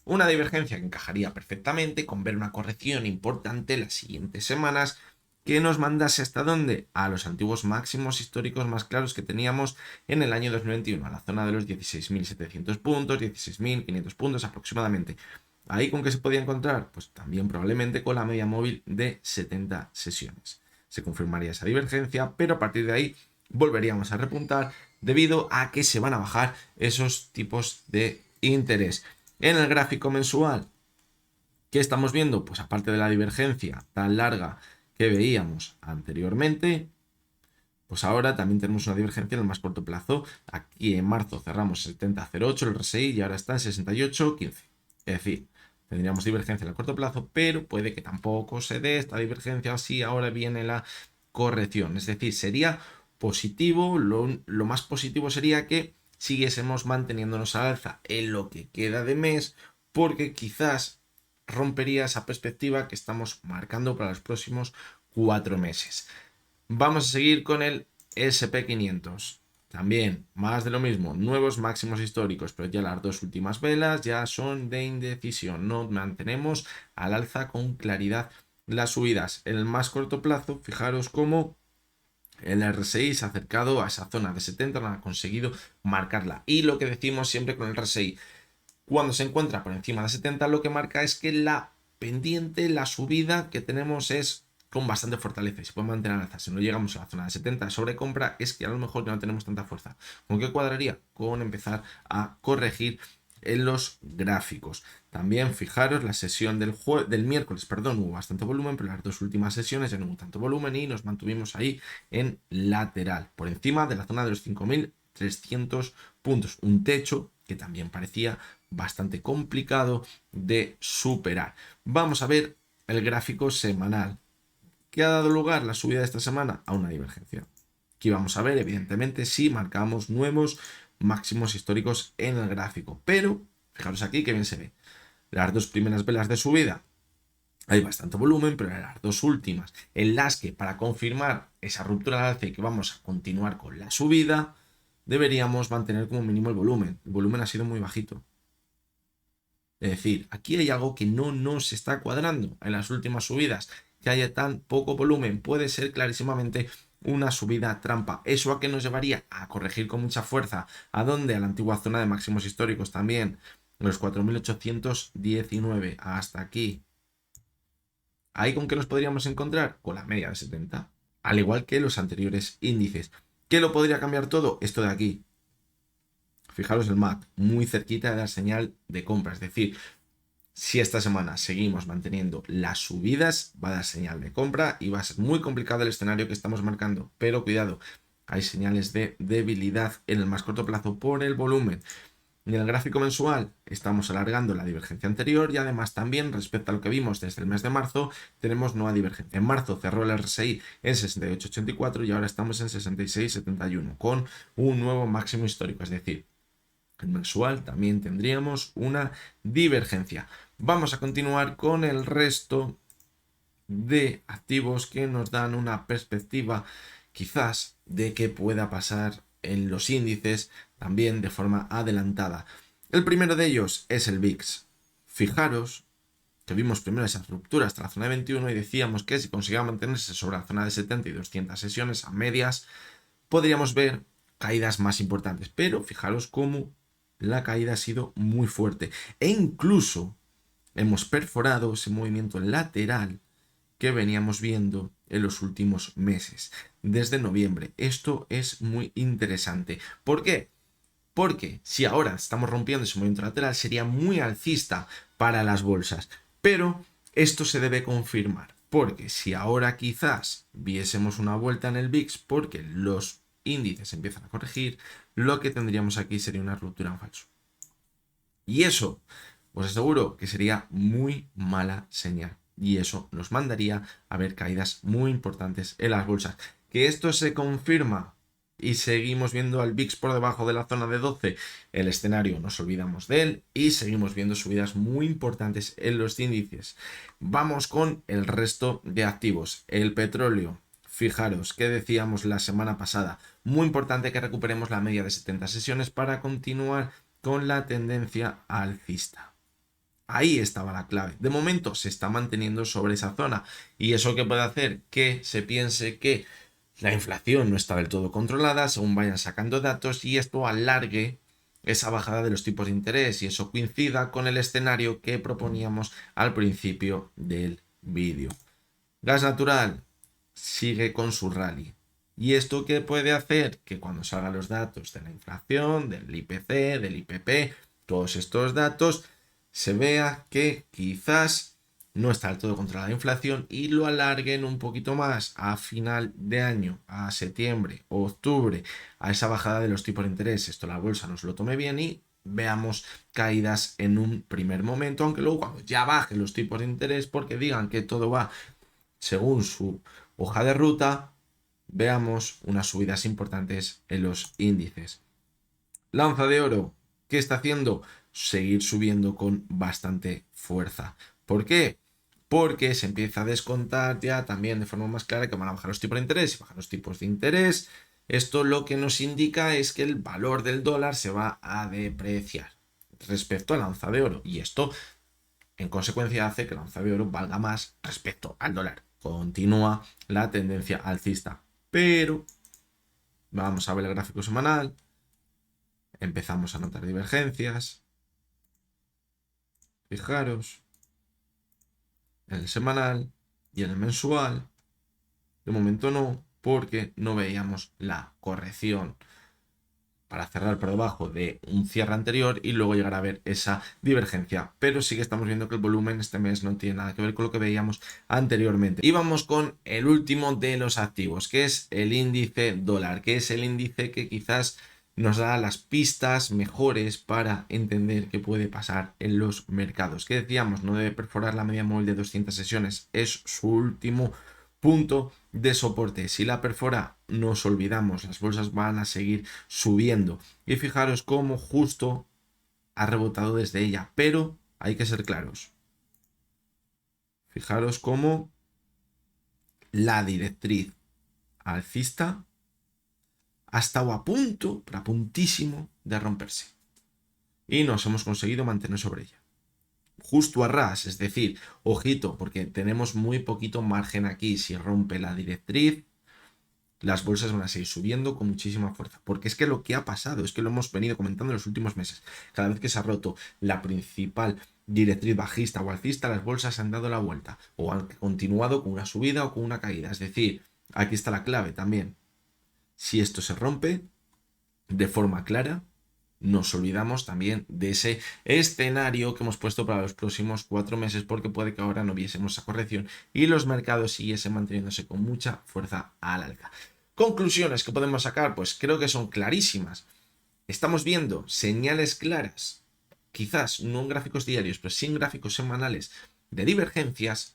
Una divergencia que encajaría perfectamente con ver una corrección importante las siguientes semanas que nos mandase hasta dónde, a los antiguos máximos históricos más claros que teníamos en el año 2021, a la zona de los 16.700 puntos, 16.500 puntos aproximadamente. ¿Ahí con qué se podía encontrar? Pues también probablemente con la media móvil de 70 sesiones. Se confirmaría esa divergencia, pero a partir de ahí volveríamos a repuntar debido a que se van a bajar esos tipos de interés. En el gráfico mensual, ¿qué estamos viendo? Pues aparte de la divergencia tan larga que veíamos anteriormente, pues ahora también tenemos una divergencia en el más corto plazo. Aquí en marzo cerramos 70.08 el RSI y ahora está en 68.15. Es decir, tendríamos divergencia en el corto plazo, pero puede que tampoco se dé esta divergencia así. Ahora viene la corrección. Es decir, sería positivo, lo más positivo sería que siguiésemos manteniéndonos al alza en lo que queda de mes, porque quizás rompería esa perspectiva que estamos marcando para los próximos 4 meses. Vamos a seguir con el SP500. También, más de lo mismo, nuevos máximos históricos, pero ya las dos últimas velas ya son de indecisión. No mantenemos al alza con claridad las subidas. En el más corto plazo, fijaros cómo el RSI se ha acercado a esa zona de 70, no ha conseguido marcarla. Y lo que decimos siempre con el RSI, cuando se encuentra por encima de 70, lo que marca es que la pendiente, la subida que tenemos es con bastante fortaleza y se puede mantener al alza. Si no llegamos a la zona de 70 sobre compra, es que a lo mejor ya no tenemos tanta fuerza. ¿Con qué cuadraría? Con empezar a corregir en los gráficos. También fijaros la sesión del miércoles, hubo bastante volumen, pero las dos últimas sesiones ya no hubo tanto volumen y nos mantuvimos ahí en lateral, por encima de la zona de los 5.300 puntos. Un techo que también parecía bastante complicado de superar. Vamos a ver el gráfico semanal. ¿Qué ha dado lugar la subida de esta semana? A una divergencia. Aquí vamos a ver, evidentemente, si marcamos nuevos máximos históricos en el gráfico. Pero, fijaros aquí que bien se ve. Las dos primeras velas de subida hay bastante volumen, pero en las dos últimas, en las que para confirmar esa ruptura al alza y que vamos a continuar con la subida, deberíamos mantener como mínimo el volumen. El volumen ha sido muy bajito. Es decir, aquí hay algo que no nos está cuadrando en las últimas subidas. Que haya tan poco volumen puede ser clarísimamente una subida trampa. ¿Eso a qué nos llevaría? A corregir con mucha fuerza. ¿A dónde? A la antigua zona de máximos históricos también. Los 4.819 hasta aquí. ¿Ahí con qué nos podríamos encontrar? Con la media de 70. Al igual que los anteriores índices. ¿Qué lo podría cambiar todo? Esto de aquí. Fijaros el MAC, muy cerquita de la señal de compra. Es decir, si esta semana seguimos manteniendo las subidas, va a dar señal de compra y va a ser muy complicado el escenario que estamos marcando. Pero cuidado, hay señales de debilidad en el más corto plazo por el volumen. En el gráfico mensual estamos alargando la divergencia anterior y además también respecto a lo que vimos desde el mes de marzo tenemos nueva divergencia. En marzo cerró el RSI en 68,84 y ahora estamos en 66,71 con un nuevo máximo histórico, es decir, el mensual también tendríamos una divergencia. Vamos a continuar con el resto de activos que nos dan una perspectiva quizás de qué pueda pasar en los índices también de forma adelantada. El primero de ellos es el VIX. Fijaros que vimos primero esas rupturas hasta la zona de 21 y decíamos que si conseguía mantenerse sobre la zona de 70 y 200 sesiones a medias, podríamos ver caídas más importantes. Pero fijaros cómo la caída ha sido muy fuerte e incluso hemos perforado ese movimiento lateral que veníamos viendo en los últimos meses, desde noviembre. Esto es muy interesante. ¿Por qué? Porque si ahora estamos rompiendo ese movimiento lateral sería muy alcista para las bolsas. Pero esto se debe confirmar. Porque si ahora quizás viésemos una vuelta en el VIX porque los índices empiezan a corregir, lo que tendríamos aquí sería una ruptura en falso. Y eso, os aseguro que sería muy mala señal. Y eso nos mandaría a ver caídas muy importantes en las bolsas. Que esto se confirma y seguimos viendo al VIX por debajo de la zona de 12, el escenario nos olvidamos de él y seguimos viendo subidas muy importantes en los índices. Vamos con el resto de activos. El petróleo. Fijaros que decíamos la semana pasada, muy importante que recuperemos la media de 70 sesiones para continuar con la tendencia alcista. Ahí estaba la clave. De momento se está manteniendo sobre esa zona. ¿Y eso qué puede hacer? Que se piense que la inflación no está del todo controlada según vayan sacando datos y esto alargue esa bajada de los tipos de interés y eso coincida con el escenario que proponíamos al principio del vídeo. Gas natural sigue con su rally. ¿Y esto qué puede hacer? Que cuando salgan los datos de la inflación, del IPC, del IPP, todos estos datos, se vea que quizás no está del todo controlada la inflación y lo alarguen un poquito más a final de año, a septiembre o octubre, a esa bajada de los tipos de interés. Esto la bolsa nos lo tome bien y veamos caídas en un primer momento, aunque luego cuando ya bajen los tipos de interés porque digan que todo va según su hoja de ruta, veamos unas subidas importantes en los índices. La onza de oro, ¿qué está haciendo? Seguir subiendo con bastante fuerza. ¿Por qué? Porque se empieza a descontar ya también de forma más clara que van a bajar los tipos de interés y bajan los tipos de interés. Esto lo que nos indica es que el valor del dólar se va a depreciar respecto a la onza de oro. Y esto, en consecuencia, hace que la onza de oro valga más respecto al dólar. Continúa la tendencia alcista. Pero vamos a ver el gráfico semanal. Empezamos a notar divergencias. Fijaros, en el semanal y en el mensual, de momento no, porque no veíamos la corrección para cerrar por debajo de un cierre anterior y luego llegar a ver esa divergencia. Pero sí que estamos viendo que el volumen este mes no tiene nada que ver con lo que veíamos anteriormente. Y vamos con el último de los activos, que es el índice dólar, que es el índice que quizás nos da las pistas mejores para entender qué puede pasar en los mercados. Que decíamos, no debe perforar la media móvil de 200 sesiones, es su último punto de soporte. Si la perfora, nos olvidamos, las bolsas van a seguir subiendo. Y fijaros cómo justo ha rebotado desde ella, pero hay que ser claros. Fijaros cómo la directriz alcista ha estado a punto, pero a puntísimo de romperse. Y nos hemos conseguido mantener sobre ella. Justo a ras, es decir, ojito, porque tenemos muy poquito margen aquí. Si rompe la directriz, las bolsas van a seguir subiendo con muchísima fuerza. Porque es que lo que ha pasado, es que lo hemos venido comentando en los últimos meses. Cada vez que se ha roto la principal directriz bajista o alcista, las bolsas han dado la vuelta. O han continuado con una subida o con una caída. Es decir, aquí está la clave también. Si esto se rompe de forma clara, nos olvidamos también de ese escenario que hemos puesto para los próximos 4 meses, porque puede que ahora no viésemos esa corrección y los mercados siguiesen manteniéndose con mucha fuerza al alza. Conclusiones que podemos sacar, pues creo que son clarísimas. estamos viendo señales claras, quizás no en gráficos diarios, pero sí en gráficos semanales de divergencias,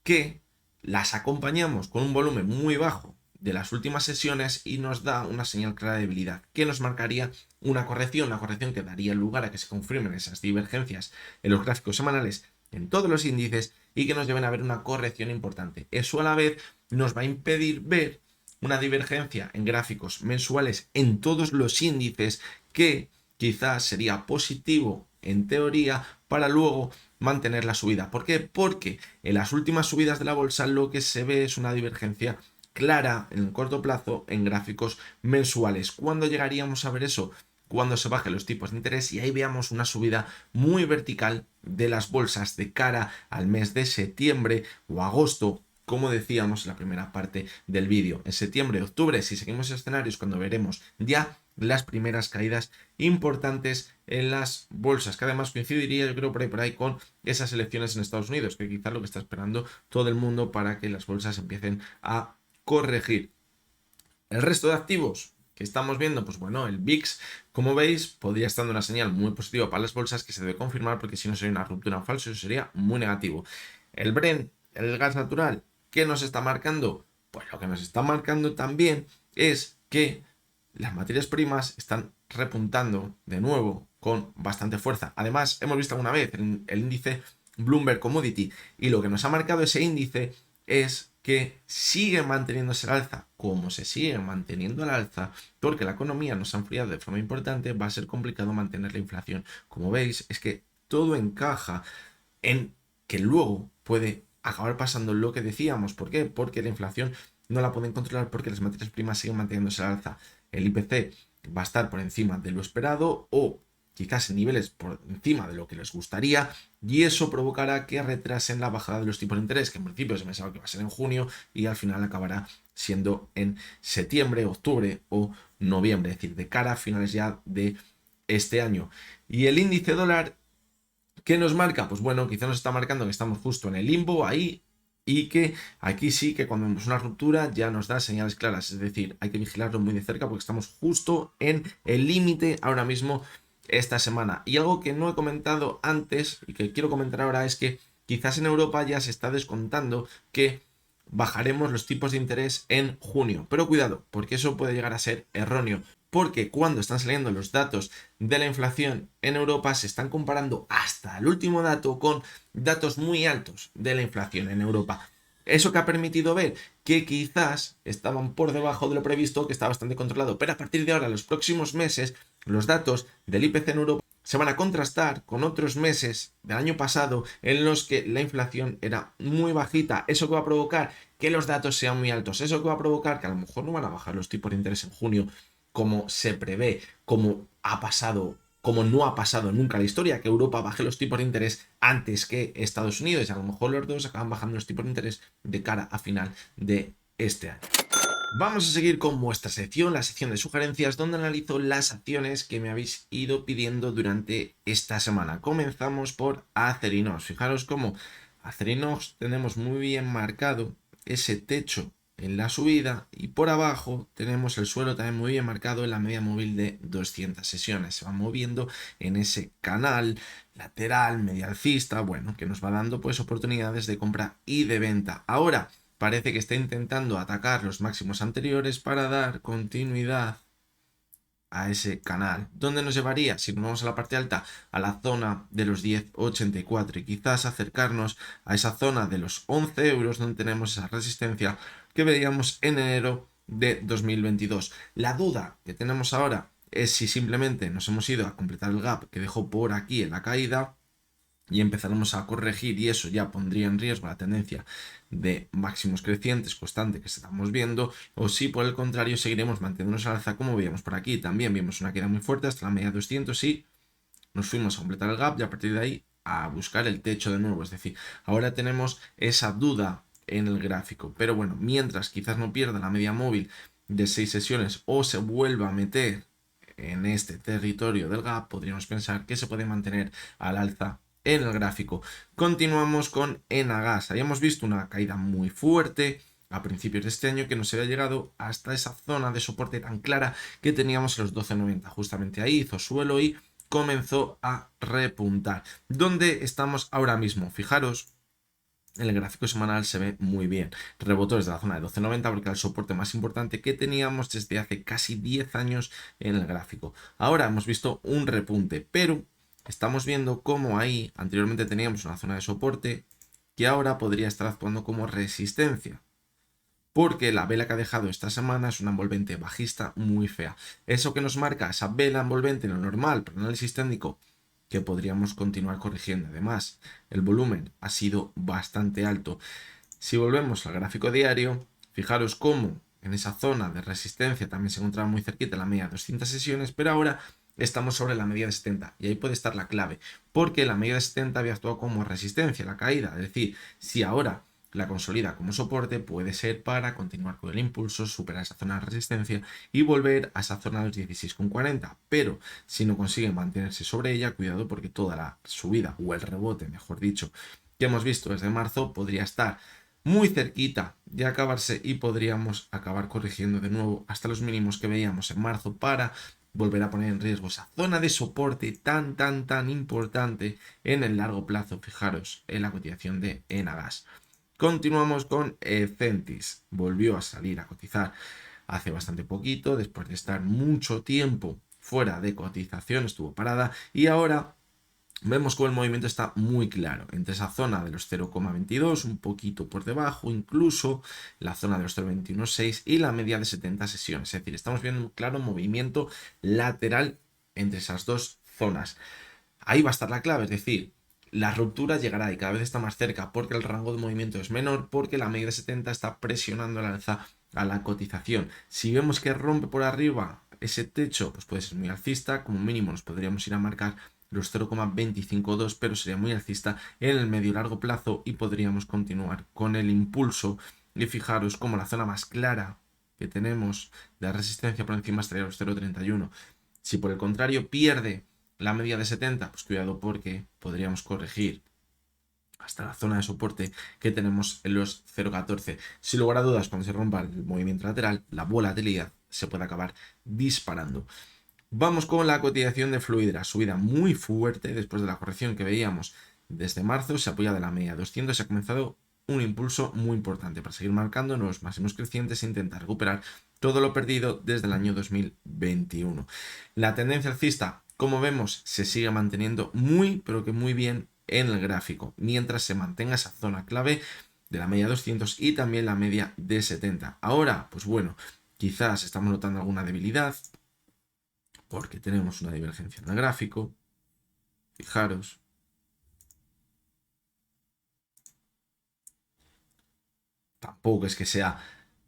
que las acompañamos con un volumen muy bajo de las últimas sesiones y nos da una señal clara de debilidad que nos marcaría una corrección que daría lugar a que se confirmen esas divergencias en los gráficos semanales en todos los índices y que nos lleven a ver una corrección importante. Eso a la vez nos va a impedir ver una divergencia en gráficos mensuales en todos los índices que quizás sería positivo en teoría para luego mantener la subida. ¿Por qué? Porque en las últimas subidas de la bolsa lo que se ve es una divergencia clara en el corto plazo en gráficos mensuales. ¿Cuándo llegaríamos a ver eso? Cuando se bajen los tipos de interés y ahí veamos una subida muy vertical de las bolsas de cara al mes de septiembre o agosto, como decíamos en la primera parte del vídeo. En septiembre, octubre, si seguimos escenarios, cuando veremos ya las primeras caídas importantes en las bolsas, que además coincidiría, yo creo, por ahí con esas elecciones en Estados Unidos, que quizás lo que está esperando todo el mundo para que las bolsas empiecen a corregir. El resto de activos que estamos viendo, pues bueno, el VIX, como veis, podría estar dando una señal muy positiva para las bolsas que se debe confirmar, porque si no sería una ruptura en falso, eso sería muy negativo. El Brent, el gas natural, ¿qué nos está marcando? Pues lo que nos está marcando también es que las materias primas están repuntando de nuevo con bastante fuerza. Además, hemos visto alguna vez el índice Bloomberg Commodity y lo que nos ha marcado ese índice es que sigue manteniéndose al alza, como se sigue manteniendo al alza, porque la economía nos ha enfriado de forma importante, va a ser complicado mantener la inflación. Como veis, es que todo encaja en que luego puede acabar pasando lo que decíamos. ¿Por qué? Porque la inflación no la pueden controlar porque las materias primas siguen manteniéndose al alza. El IPC va a estar por encima de lo esperado o quizás en niveles por encima de lo que les gustaría, y eso provocará que retrasen la bajada de los tipos de interés, que en principio se pensaba que va a ser en junio y al final acabará siendo en septiembre, octubre o noviembre, es decir, de cara a finales ya de este año. Y el índice dólar, ¿qué nos marca? Pues bueno, quizá nos está marcando que estamos justo en el limbo ahí y que aquí sí que cuando vemos una ruptura ya nos da señales claras, es decir, hay que vigilarlo muy de cerca porque estamos justo en el límite ahora mismo esta semana. Y algo que no he comentado antes y que quiero comentar ahora es que quizás en Europa ya se está descontando que bajaremos los tipos de interés en junio. Pero cuidado, porque eso puede llegar a ser erróneo. Porque cuando están saliendo los datos de la inflación en Europa se están comparando hasta el último dato con datos muy altos de la inflación en Europa. Eso que ha permitido ver que quizás estaban por debajo de lo previsto, que está bastante controlado, pero a partir de ahora, los próximos meses, los datos del IPC en Europa se van a contrastar con otros meses del año pasado en los que la inflación era muy bajita. Eso que va a provocar que los datos sean muy altos. Eso que va a provocar que a lo mejor no van a bajar los tipos de interés en junio como se prevé, como ha pasado, como no ha pasado nunca en la historia, que Europa baje los tipos de interés antes que Estados Unidos. Y a lo mejor los dos acaban bajando los tipos de interés de cara a final de este año. Vamos a seguir con vuestra sección, la sección de sugerencias, donde analizo las acciones que me habéis ido pidiendo durante esta semana. Comenzamos por Acerinox. Fijaros cómo Acerinox tenemos muy bien marcado ese techo en la subida y por abajo tenemos el suelo también muy bien marcado en la media móvil de 200 sesiones. Se va moviendo en ese canal lateral, media alcista, bueno, que nos va dando pues oportunidades de compra y de venta. Ahora parece que está intentando atacar los máximos anteriores para dar continuidad a ese canal. ¿Dónde nos llevaría? Si nos vamos a la parte alta, a la zona de los 10,84 y quizás acercarnos a esa zona de los 11 euros donde tenemos esa resistencia que veíamos en enero de 2022. La duda que tenemos ahora es si simplemente nos hemos ido a completar el gap que dejó por aquí en la caída y empezaremos a corregir y eso ya pondría en riesgo la tendencia de máximos crecientes constante que estamos viendo, o si por el contrario seguiremos manteniéndonos al alza como veíamos por aquí. También vimos una caída muy fuerte hasta la media 200 y nos fuimos a completar el gap y a partir de ahí a buscar el techo de nuevo. Es decir, ahora tenemos esa duda en el gráfico, pero bueno, mientras quizás no pierda la media móvil de 6 sesiones o se vuelva a meter en este territorio del gap, podríamos pensar que se puede mantener al alza en el gráfico. Continuamos con Enagas. Habíamos visto una caída muy fuerte a principios de este año que nos había llegado hasta esa zona de soporte tan clara que teníamos en los 12.90. Justamente ahí hizo suelo y comenzó a repuntar. ¿Dónde estamos ahora mismo? Fijaros, en el gráfico semanal se ve muy bien. Rebotó desde la zona de 12.90 porque era el soporte más importante que teníamos desde hace casi 10 años en el gráfico. Ahora hemos visto un repunte, pero estamos viendo cómo ahí anteriormente teníamos una zona de soporte que ahora podría estar actuando como resistencia. Porque la vela que ha dejado esta semana es una envolvente bajista muy fea. Eso que nos marca esa vela envolvente en lo normal, por análisis técnico, que podríamos continuar corrigiendo. Además, el volumen ha sido bastante alto. Si volvemos al gráfico diario, fijaros cómo en esa zona de resistencia también se encontraba muy cerquita la media de 200 sesiones, pero ahora estamos sobre la media de 70 y ahí puede estar la clave, porque la media de 70 había actuado como resistencia, la caída. Es decir, si ahora la consolida como soporte, puede ser para continuar con el impulso, superar esa zona de resistencia y volver a esa zona de los 16,40. Pero si no consigue mantenerse sobre ella, cuidado porque toda la subida o el rebote, mejor dicho, que hemos visto desde marzo podría estar muy cerquita de acabarse y podríamos acabar corrigiendo de nuevo hasta los mínimos que veíamos en marzo para volver a poner en riesgo esa zona de soporte tan importante en el largo plazo. Fijaros en la cotización de Enagas. Continuamos con Centis. Volvió a salir a cotizar hace bastante poquito, después de estar mucho tiempo fuera de cotización, estuvo parada y ahora vemos como el movimiento está muy claro entre esa zona de los 0,22, un poquito por debajo, incluso la zona de los 0,216 y la media de 70 sesiones. Es decir, estamos viendo un claro movimiento lateral entre esas dos zonas. Ahí va a estar la clave, es decir, la ruptura llegará y cada vez está más cerca porque el rango de movimiento es menor, porque la media de 70 está presionando al alza a la cotización. Si vemos que rompe por arriba ese techo, pues puede ser muy alcista, como mínimo nos podríamos ir a marcar los 0,252, pero sería muy alcista en el medio y largo plazo y podríamos continuar con el impulso. Y fijaros como la zona más clara que tenemos de resistencia por encima estaría los 0,31. Si por el contrario pierde la media de 70, pues cuidado porque podríamos corregir hasta la zona de soporte que tenemos en los 0,14. Sin lugar a dudas, cuando se rompa el movimiento lateral, la volatilidad se puede acabar disparando. Vamos con la cotización de Fluidra, subida muy fuerte después de la corrección que veíamos desde marzo, se apoya de la media 200, se ha comenzado un impulso muy importante para seguir marcando nuevos máximos crecientes e intentar recuperar todo lo perdido desde el año 2021. La tendencia alcista, como vemos, se sigue manteniendo muy, pero que muy bien en el gráfico, mientras se mantenga esa zona clave de la media 200 y también la media de 70. Ahora, pues bueno, quizás estamos notando alguna debilidad, porque tenemos una divergencia en el gráfico. Fijaros. Tampoco es que sea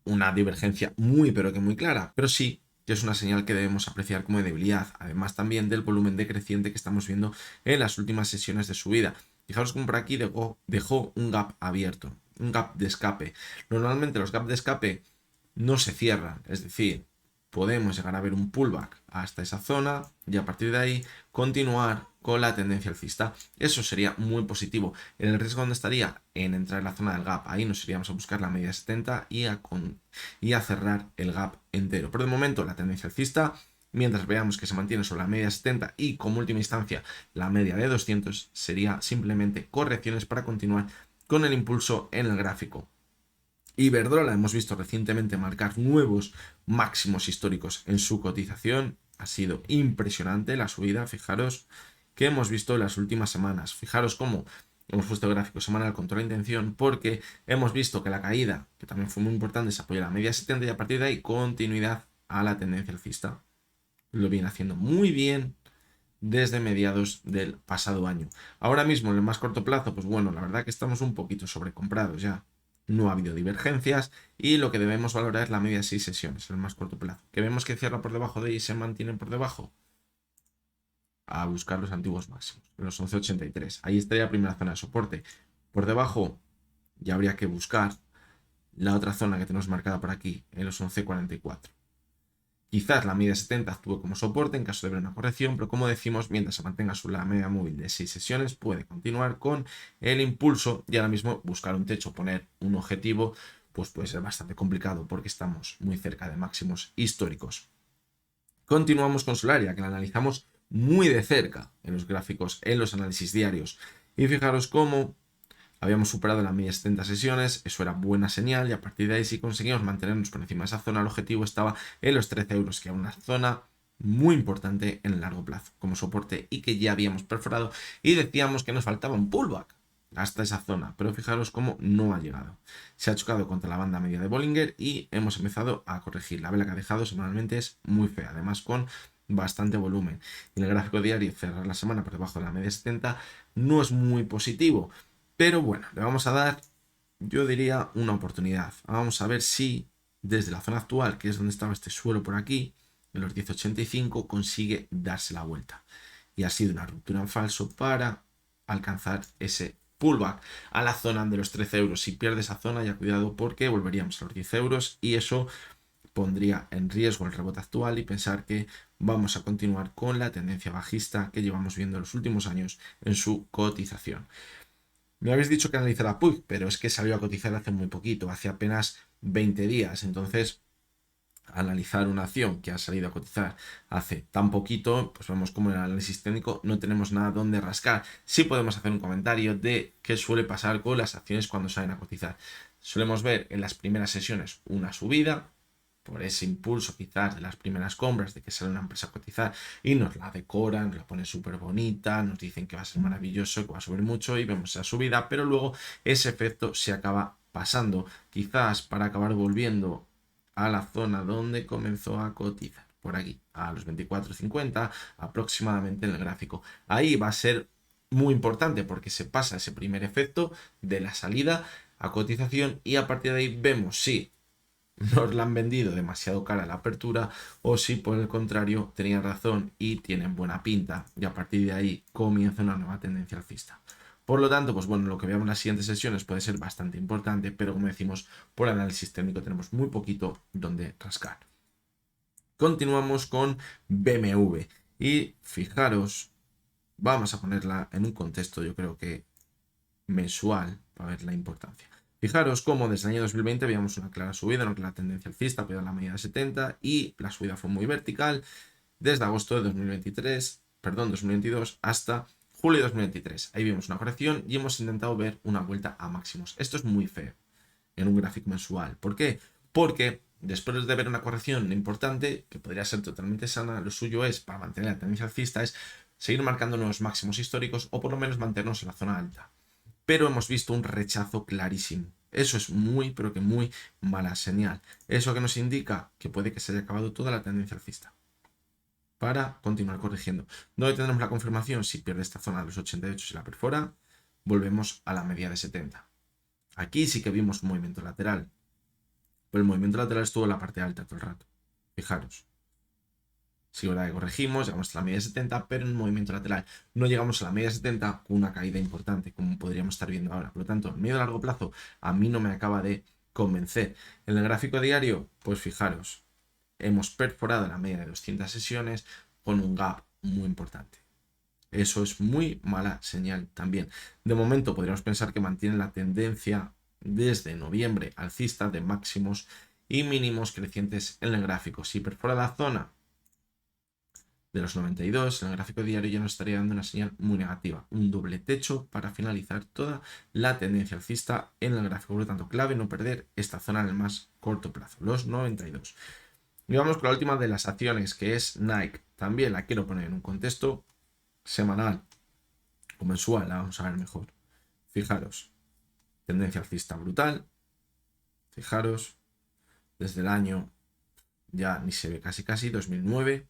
una divergencia muy pero que muy clara, pero sí que es una señal que debemos apreciar como debilidad, además también del volumen decreciente que estamos viendo en las últimas sesiones de subida. Fijaros como por aquí dejó un gap abierto, un gap de escape. Normalmente los gaps de escape no se cierran, es decir, podemos llegar a ver un pullback hasta esa zona y a partir de ahí continuar con la tendencia alcista. Eso sería muy positivo. El riesgo donde estaría en entrar en la zona del gap, ahí nos iríamos a buscar la media 70 y a cerrar el gap entero. Pero de momento la tendencia alcista, mientras veamos que se mantiene sobre la media 70 y como última instancia la media de 200, sería simplemente correcciones para continuar con el impulso en el gráfico. Iberdrola hemos visto recientemente marcar nuevos máximos históricos en su cotización. Ha sido impresionante la subida, fijaros, que hemos visto en las últimas semanas. Fijaros cómo hemos puesto el gráfico semanal con toda la intención porque hemos visto que la caída, que también fue muy importante, se apoya a la media 70 y a partir de ahí continuidad a la tendencia alcista. Lo viene haciendo muy bien desde mediados del pasado año. Ahora mismo, en el más corto plazo, pues bueno, la verdad que estamos un poquito sobrecomprados ya. No ha habido divergencias y lo que debemos valorar es la media de 6 sesiones, el más corto plazo. Que vemos que cierra por debajo de ahí y se mantienen por debajo. A buscar los antiguos máximos, los 11,83. Ahí estaría la primera zona de soporte. Por debajo ya habría que buscar la otra zona que tenemos marcada por aquí, en los 11,44. Quizás la media 70 actúe como soporte en caso de ver una corrección, pero como decimos, mientras se mantenga sobre la media móvil de 6 sesiones, puede continuar con el impulso y ahora mismo buscar un techo, poner un objetivo pues puede ser bastante complicado porque estamos muy cerca de máximos históricos. Continuamos con Solaria, que la analizamos muy de cerca en los gráficos, en los análisis diarios. Y fijaros cómo habíamos superado la media 70 sesiones, eso era buena señal, y a partir de ahí, si conseguimos mantenernos por encima de esa zona, el objetivo estaba en los 13 euros, que era una zona muy importante en el largo plazo como soporte y que ya habíamos perforado, y decíamos que nos faltaba un pullback hasta esa zona, pero fijaros cómo no ha llegado. Se ha chocado contra la banda media de Bollinger y hemos empezado a corregir. La vela que ha dejado semanalmente es muy fea, además con bastante volumen. En el gráfico diario, cerrar la semana por debajo de la media 70 no es muy positivo, pero bueno, le vamos a dar, yo diría, una oportunidad. Vamos a ver si desde la zona actual, que es donde estaba este suelo por aquí, en los 10.85, consigue darse la vuelta. Y ha sido una ruptura en falso para alcanzar ese pullback a la zona de los 13 euros. Si pierde esa zona, ya cuidado porque volveríamos a los 10 euros y eso pondría en riesgo el rebote actual y pensar que vamos a continuar con la tendencia bajista que llevamos viendo en los últimos años en su cotización. Me habéis dicho que analizara PUG, pero es que salió a cotizar hace muy poquito, hace apenas 20 días. Entonces, analizar una acción que ha salido a cotizar hace tan poquito, pues vemos como en el análisis técnico no tenemos nada donde rascar. Sí podemos hacer un comentario de qué suele pasar con las acciones cuando salen a cotizar. Solemos ver en las primeras sesiones una subida, por ese impulso quizás de las primeras compras, de que sale una empresa a cotizar y nos la decoran, nos la ponen súper bonita, nos dicen que va a ser maravilloso, que va a subir mucho y vemos esa subida, pero luego ese efecto se acaba pasando, quizás para acabar volviendo a la zona donde comenzó a cotizar, por aquí, a los 24.50 aproximadamente en el gráfico. Ahí va a ser muy importante porque se pasa ese primer efecto de la salida a cotización y a partir de ahí vemos si nos la han vendido demasiado cara la apertura o si por el contrario tenían razón y tienen buena pinta y a partir de ahí comienza una nueva tendencia alcista. Por lo tanto, pues bueno, lo que veamos en las siguientes sesiones puede ser bastante importante, pero como decimos, por análisis técnico tenemos muy poquito donde rascar. Continuamos con BMW y fijaros, vamos a ponerla en un contexto yo creo que mensual para ver la importancia. Fijaros cómo desde el año 2020 veíamos una clara subida, una clara tendencia alcista, pero la media de 70 y la subida fue muy vertical desde agosto de 2022 hasta julio de 2023. Ahí vimos una corrección y hemos intentado ver una vuelta a máximos. Esto es muy feo en un gráfico mensual. ¿Por qué? Porque después de ver una corrección importante, que podría ser totalmente sana, lo suyo es, para mantener la tendencia alcista, es seguir marcando nuevos máximos históricos o por lo menos mantenernos en la zona alta. Pero hemos visto un rechazo clarísimo. Eso es muy, pero que muy mala señal. Eso que nos indica que puede que se haya acabado toda la tendencia alcista para continuar corrigiendo. ¿Dónde tendremos la confirmación? Si pierde esta zona de los 88 y si la perfora, volvemos a la media de 70. Aquí sí que vimos un movimiento lateral, pero el movimiento lateral estuvo en la parte alta todo el rato. Fijaros. Sí, verdad que corregimos, llegamos a la media de 70, pero en un movimiento lateral. No llegamos a la media de 70 con una caída importante, como podríamos estar viendo ahora. Por lo tanto, en medio a largo plazo, a mí no me acaba de convencer. En el gráfico diario, pues fijaros, hemos perforado la media de 200 sesiones con un gap muy importante. Eso es muy mala señal también. De momento podríamos pensar que mantiene la tendencia desde noviembre alcista de máximos y mínimos crecientes en el gráfico. Si perfora la zona de los 92, en el gráfico diario ya nos estaría dando una señal muy negativa, un doble techo para finalizar toda la tendencia alcista en el gráfico. Por lo tanto, clave no perder esta zona en el más corto plazo, los 92. Y vamos con la última de las acciones, que es Nike. También la quiero poner en un contexto semanal o mensual, la vamos a ver mejor. Fijaros, tendencia alcista brutal. Fijaros, desde el año ya ni se ve casi 2009.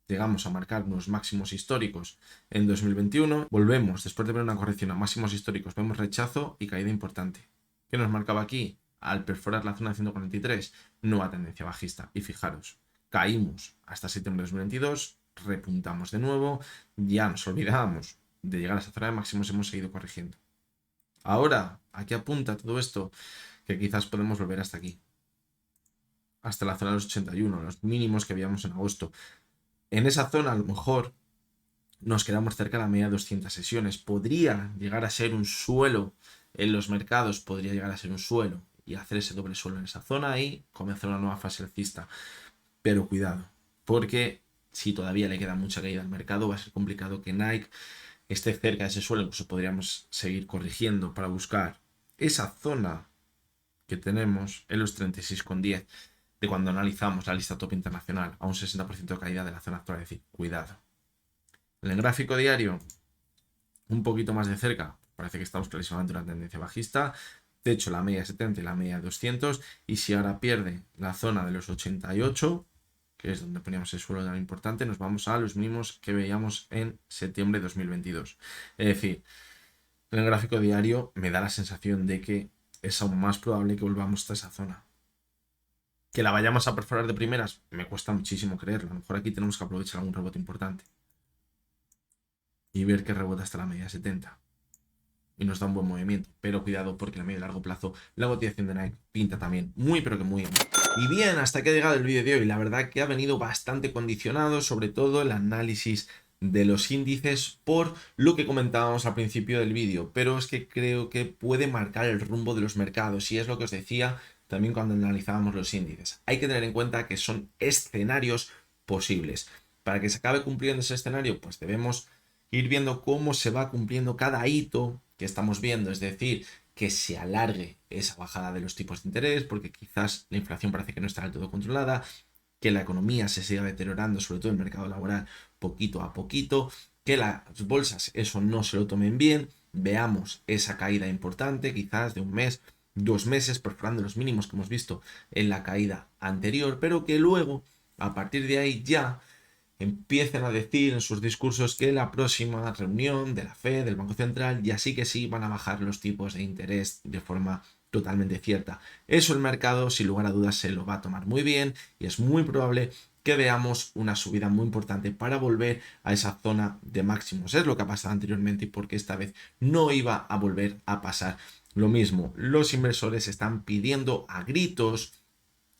Llegamos a marcar unos máximos históricos en 2021. Volvemos, después de ver una corrección a máximos históricos, vemos rechazo y caída importante. ¿Qué nos marcaba aquí? Al perforar la zona de 143, nueva tendencia bajista. Y fijaros, caímos hasta septiembre de 2022, repuntamos de nuevo, ya nos olvidábamos de llegar a esa zona de máximos, hemos seguido corrigiendo. Ahora, ¿a qué apunta todo esto? Que quizás podemos volver hasta aquí. Hasta la zona de los 81, los mínimos que habíamos en agosto. En esa zona a lo mejor nos quedamos cerca de la media de 200 sesiones. Podría llegar a ser un suelo en los mercados, podría llegar a ser un suelo. y hacer ese doble suelo en esa zona y comenzar una nueva fase alcista. Pero cuidado, porque si todavía le queda mucha caída al mercado, va a ser complicado que Nike esté cerca de ese suelo. Incluso podríamos seguir corrigiendo para buscar esa zona que tenemos en los 36,10 de cuando analizamos la lista top internacional a un 60% de caída de la zona actual. Es decir, cuidado. En el gráfico diario, un poquito más de cerca, parece que estamos clarísimamente en una tendencia bajista. De hecho, la media 70 y la media 200. Y si ahora pierde la zona de los 88, que es donde poníamos el suelo tan importante, nos vamos a los mínimos que veíamos en septiembre de 2022. Es decir, en el gráfico diario me da la sensación de que es aún más probable que volvamos hasta esa zona. Que la vayamos a perforar de primeras, me cuesta muchísimo creerlo. A lo mejor aquí tenemos que aprovechar algún rebote importante y ver que rebota hasta la media 70 y nos da un buen movimiento. Pero cuidado, porque a medio y largo plazo la cotización de Nike pinta también muy pero que muy bien. Y bien, hasta que ha llegado el vídeo de hoy. La verdad que ha venido bastante condicionado, sobre todo el análisis de los índices por lo que comentábamos al principio del vídeo, pero es que creo que puede marcar el rumbo de los mercados y es lo que os decía también cuando analizábamos los índices. Hay que tener en cuenta que son escenarios posibles. Para que se acabe cumpliendo ese escenario, pues debemos ir viendo cómo se va cumpliendo cada hito que estamos viendo, es decir, que se alargue esa bajada de los tipos de interés, porque quizás la inflación parece que no está del todo controlada, que la economía se siga deteriorando, sobre todo el mercado laboral, poquito a poquito, que las bolsas eso no se lo tomen bien, veamos esa caída importante, quizás de un mes, 2 meses, perforando los mínimos que hemos visto en la caída anterior, pero que luego, a partir de ahí ya empiecen a decir en sus discursos que la próxima reunión de la Fed, del Banco Central, ya sí que sí van a bajar los tipos de interés de forma totalmente cierta. Eso el mercado, sin lugar a dudas, se lo va a tomar muy bien y es muy probable que veamos una subida muy importante para volver a esa zona de máximos. Es lo que ha pasado anteriormente y porque esta vez no iba a volver a pasar lo mismo. Los inversores están pidiendo a gritos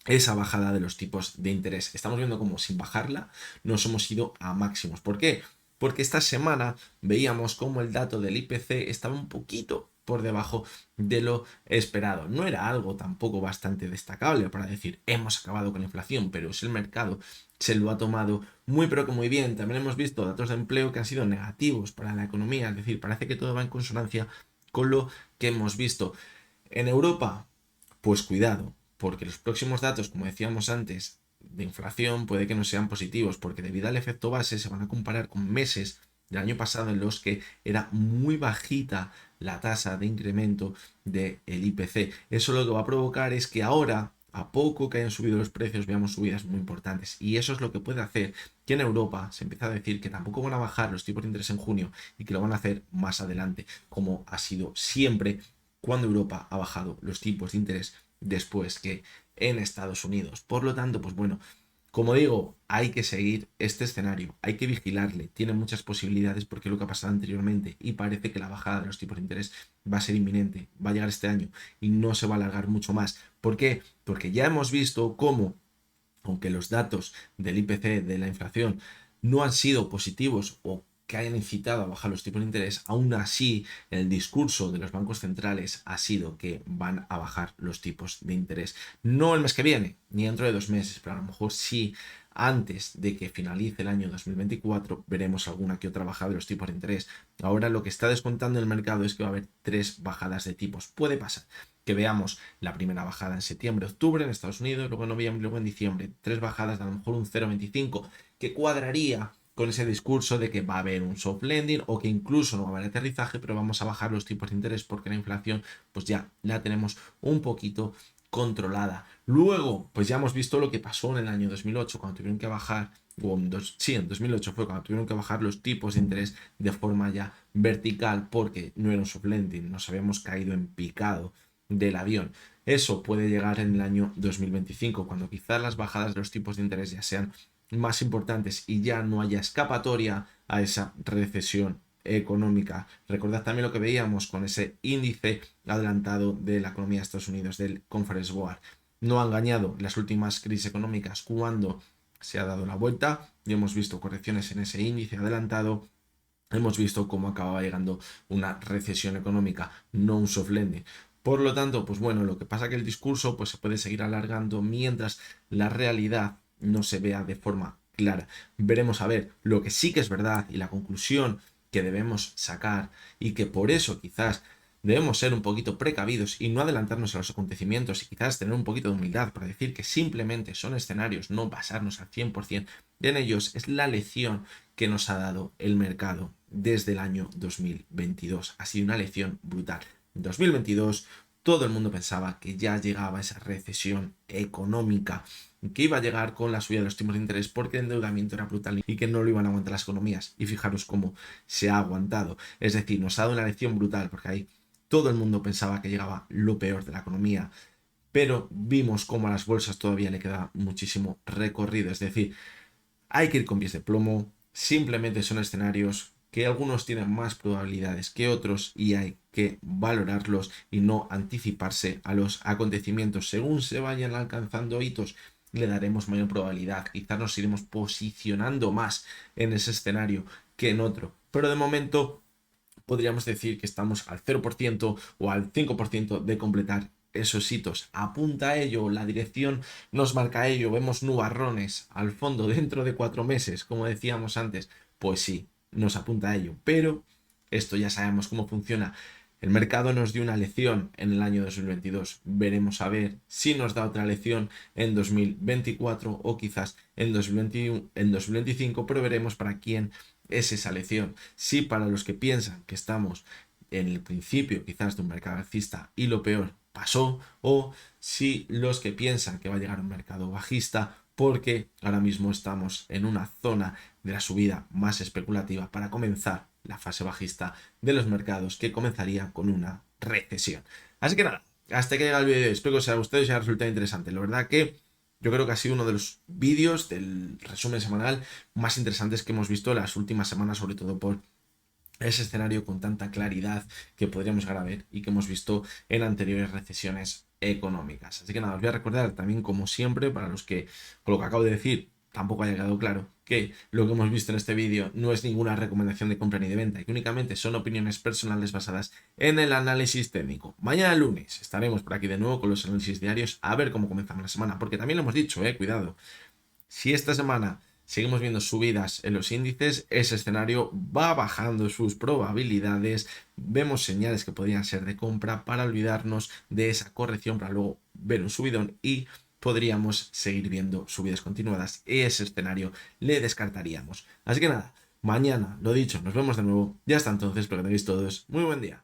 esa bajada de los tipos de interés. Estamos viendo como sin bajarla nos hemos ido a máximos. ¿Por qué? Porque esta semana veíamos como el dato del IPC estaba un poquito por debajo de lo esperado. No era algo tampoco bastante destacable para decir hemos acabado con la inflación, pero es el mercado se lo ha tomado muy pero que muy bien. También hemos visto datos de empleo que han sido negativos para la economía, es decir, parece que todo va en consonancia con lo que hemos visto. En Europa, pues cuidado, porque los próximos datos, como decíamos antes, de inflación puede que no sean positivos, porque debido al efecto base se van a comparar con meses del año pasado en los que era muy bajita la tasa de incremento del IPC. Eso lo que va a provocar es que ahora, a poco que hayan subido los precios, veamos subidas muy importantes. Y eso es lo que puede hacer que en Europa se empiece a decir que tampoco van a bajar los tipos de interés en junio y que lo van a hacer más adelante, como ha sido siempre cuando Europa ha bajado los tipos de interés después que en Estados Unidos. Por lo tanto, pues bueno, como digo, hay que seguir este escenario, hay que vigilarle, tiene muchas posibilidades porque es lo que ha pasado anteriormente y parece que la bajada de los tipos de interés va a ser inminente, va a llegar este año y no se va a alargar mucho más. ¿Por qué? Porque ya hemos visto cómo, aunque los datos del IPC, de la inflación, no han sido positivos o que hayan incitado a bajar los tipos de interés, aún así el discurso de los bancos centrales ha sido que van a bajar los tipos de interés. No el mes que viene, ni dentro de 2 meses, pero a lo mejor sí antes de que finalice el año 2024 veremos alguna que otra bajada de los tipos de interés. Ahora lo que está descontando el mercado es que va a haber 3 bajadas de tipos. Puede pasar que veamos la primera bajada en septiembre, octubre en Estados Unidos, luego en noviembre, luego en diciembre, 3 bajadas de a lo mejor un 0,25 que cuadraría con ese discurso de que va a haber un soft landing o que incluso no va a haber aterrizaje, pero vamos a bajar los tipos de interés porque la inflación pues ya la tenemos un poquito controlada. Luego, pues ya hemos visto lo que pasó en el año 2008 cuando tuvieron que bajar, en 2008 fue cuando tuvieron que bajar los tipos de interés de forma ya vertical porque no era un soft landing, nos habíamos caído en picado del avión. Eso puede llegar en el año 2025, cuando quizás las bajadas de los tipos de interés ya sean más importantes y ya no haya escapatoria a esa recesión económica. Recordad también lo que veíamos con ese índice adelantado de la economía de Estados Unidos, del Conference Board. No ha engañado las últimas crisis económicas cuando se ha dado la vuelta y hemos visto correcciones en ese índice adelantado. Hemos visto cómo acababa llegando una recesión económica, no un soft landing. Por lo tanto, pues bueno, lo que pasa es que el discurso pues se puede seguir alargando mientras la realidad no se vea de forma clara. Veremos a ver lo que sí que es verdad y la conclusión que debemos sacar, y que por eso quizás debemos ser un poquito precavidos y no adelantarnos a los acontecimientos, y quizás tener un poquito de humildad para decir que simplemente son escenarios, no basarnos al 100% en ellos. Es la lección que nos ha dado el mercado desde el año 2022. Ha sido una lección brutal. En 2022 todo el mundo pensaba que ya llegaba esa recesión económica, que iba a llegar con la subida de los tipos de interés porque el endeudamiento era brutal y que no lo iban a aguantar las economías. Y fijaros cómo se ha aguantado. Es decir, nos ha dado una lección brutal, porque ahí todo el mundo pensaba que llegaba lo peor de la economía, pero vimos cómo a las bolsas todavía le queda muchísimo recorrido. Es decir, hay que ir con pies de plomo, simplemente son escenarios que algunos tienen más probabilidades que otros y hay que valorarlos y no anticiparse a los acontecimientos. Según se vayan alcanzando hitos, le daremos mayor probabilidad, quizás nos iremos posicionando más en ese escenario que en otro, pero de momento podríamos decir que estamos al 0% o al 5% de completar esos hitos. Apunta a ello, la dirección nos marca ello, vemos nubarrones al fondo dentro de 4 meses, como decíamos antes, pues sí, nos apunta a ello, pero esto ya sabemos cómo funciona. El mercado nos dio una lección en el año 2022. Veremos a ver si nos da otra lección en 2024 o quizás en 2021, en 2025, pero veremos para quién es esa lección. Si para los que piensan que estamos en el principio quizás de un mercado alcista y lo peor pasó, o si los que piensan que va a llegar un mercado bajista porque ahora mismo estamos en una zona de la subida más especulativa para comenzar la fase bajista de los mercados, que comenzaría con una recesión. Así que nada, hasta que llega el vídeo, espero que os haya gustado y os haya resultado interesante. La verdad que yo creo que ha sido uno de los vídeos del resumen semanal más interesantes que hemos visto las últimas semanas, sobre todo por ese escenario con tanta claridad que podríamos llegar a ver y que hemos visto en anteriores recesiones económicas. Así que nada, os voy a recordar también, como siempre, para los que con lo que acabo de decir tampoco haya quedado claro, que lo que hemos visto en este vídeo no es ninguna recomendación de compra ni de venta, y que únicamente son opiniones personales basadas en el análisis técnico. Mañana lunes estaremos por aquí de nuevo con los análisis diarios a ver cómo comenzamos la semana, porque también lo hemos dicho, cuidado. Si esta semana seguimos viendo subidas en los índices, ese escenario va bajando sus probabilidades. Vemos señales que podrían ser de compra para olvidarnos de esa corrección para luego ver un subidón, y podríamos seguir viendo subidas continuadas. Ese escenario le descartaríamos. Así que nada, mañana, lo dicho, nos vemos de nuevo. Ya hasta entonces, espero que tengáis todos muy buen día.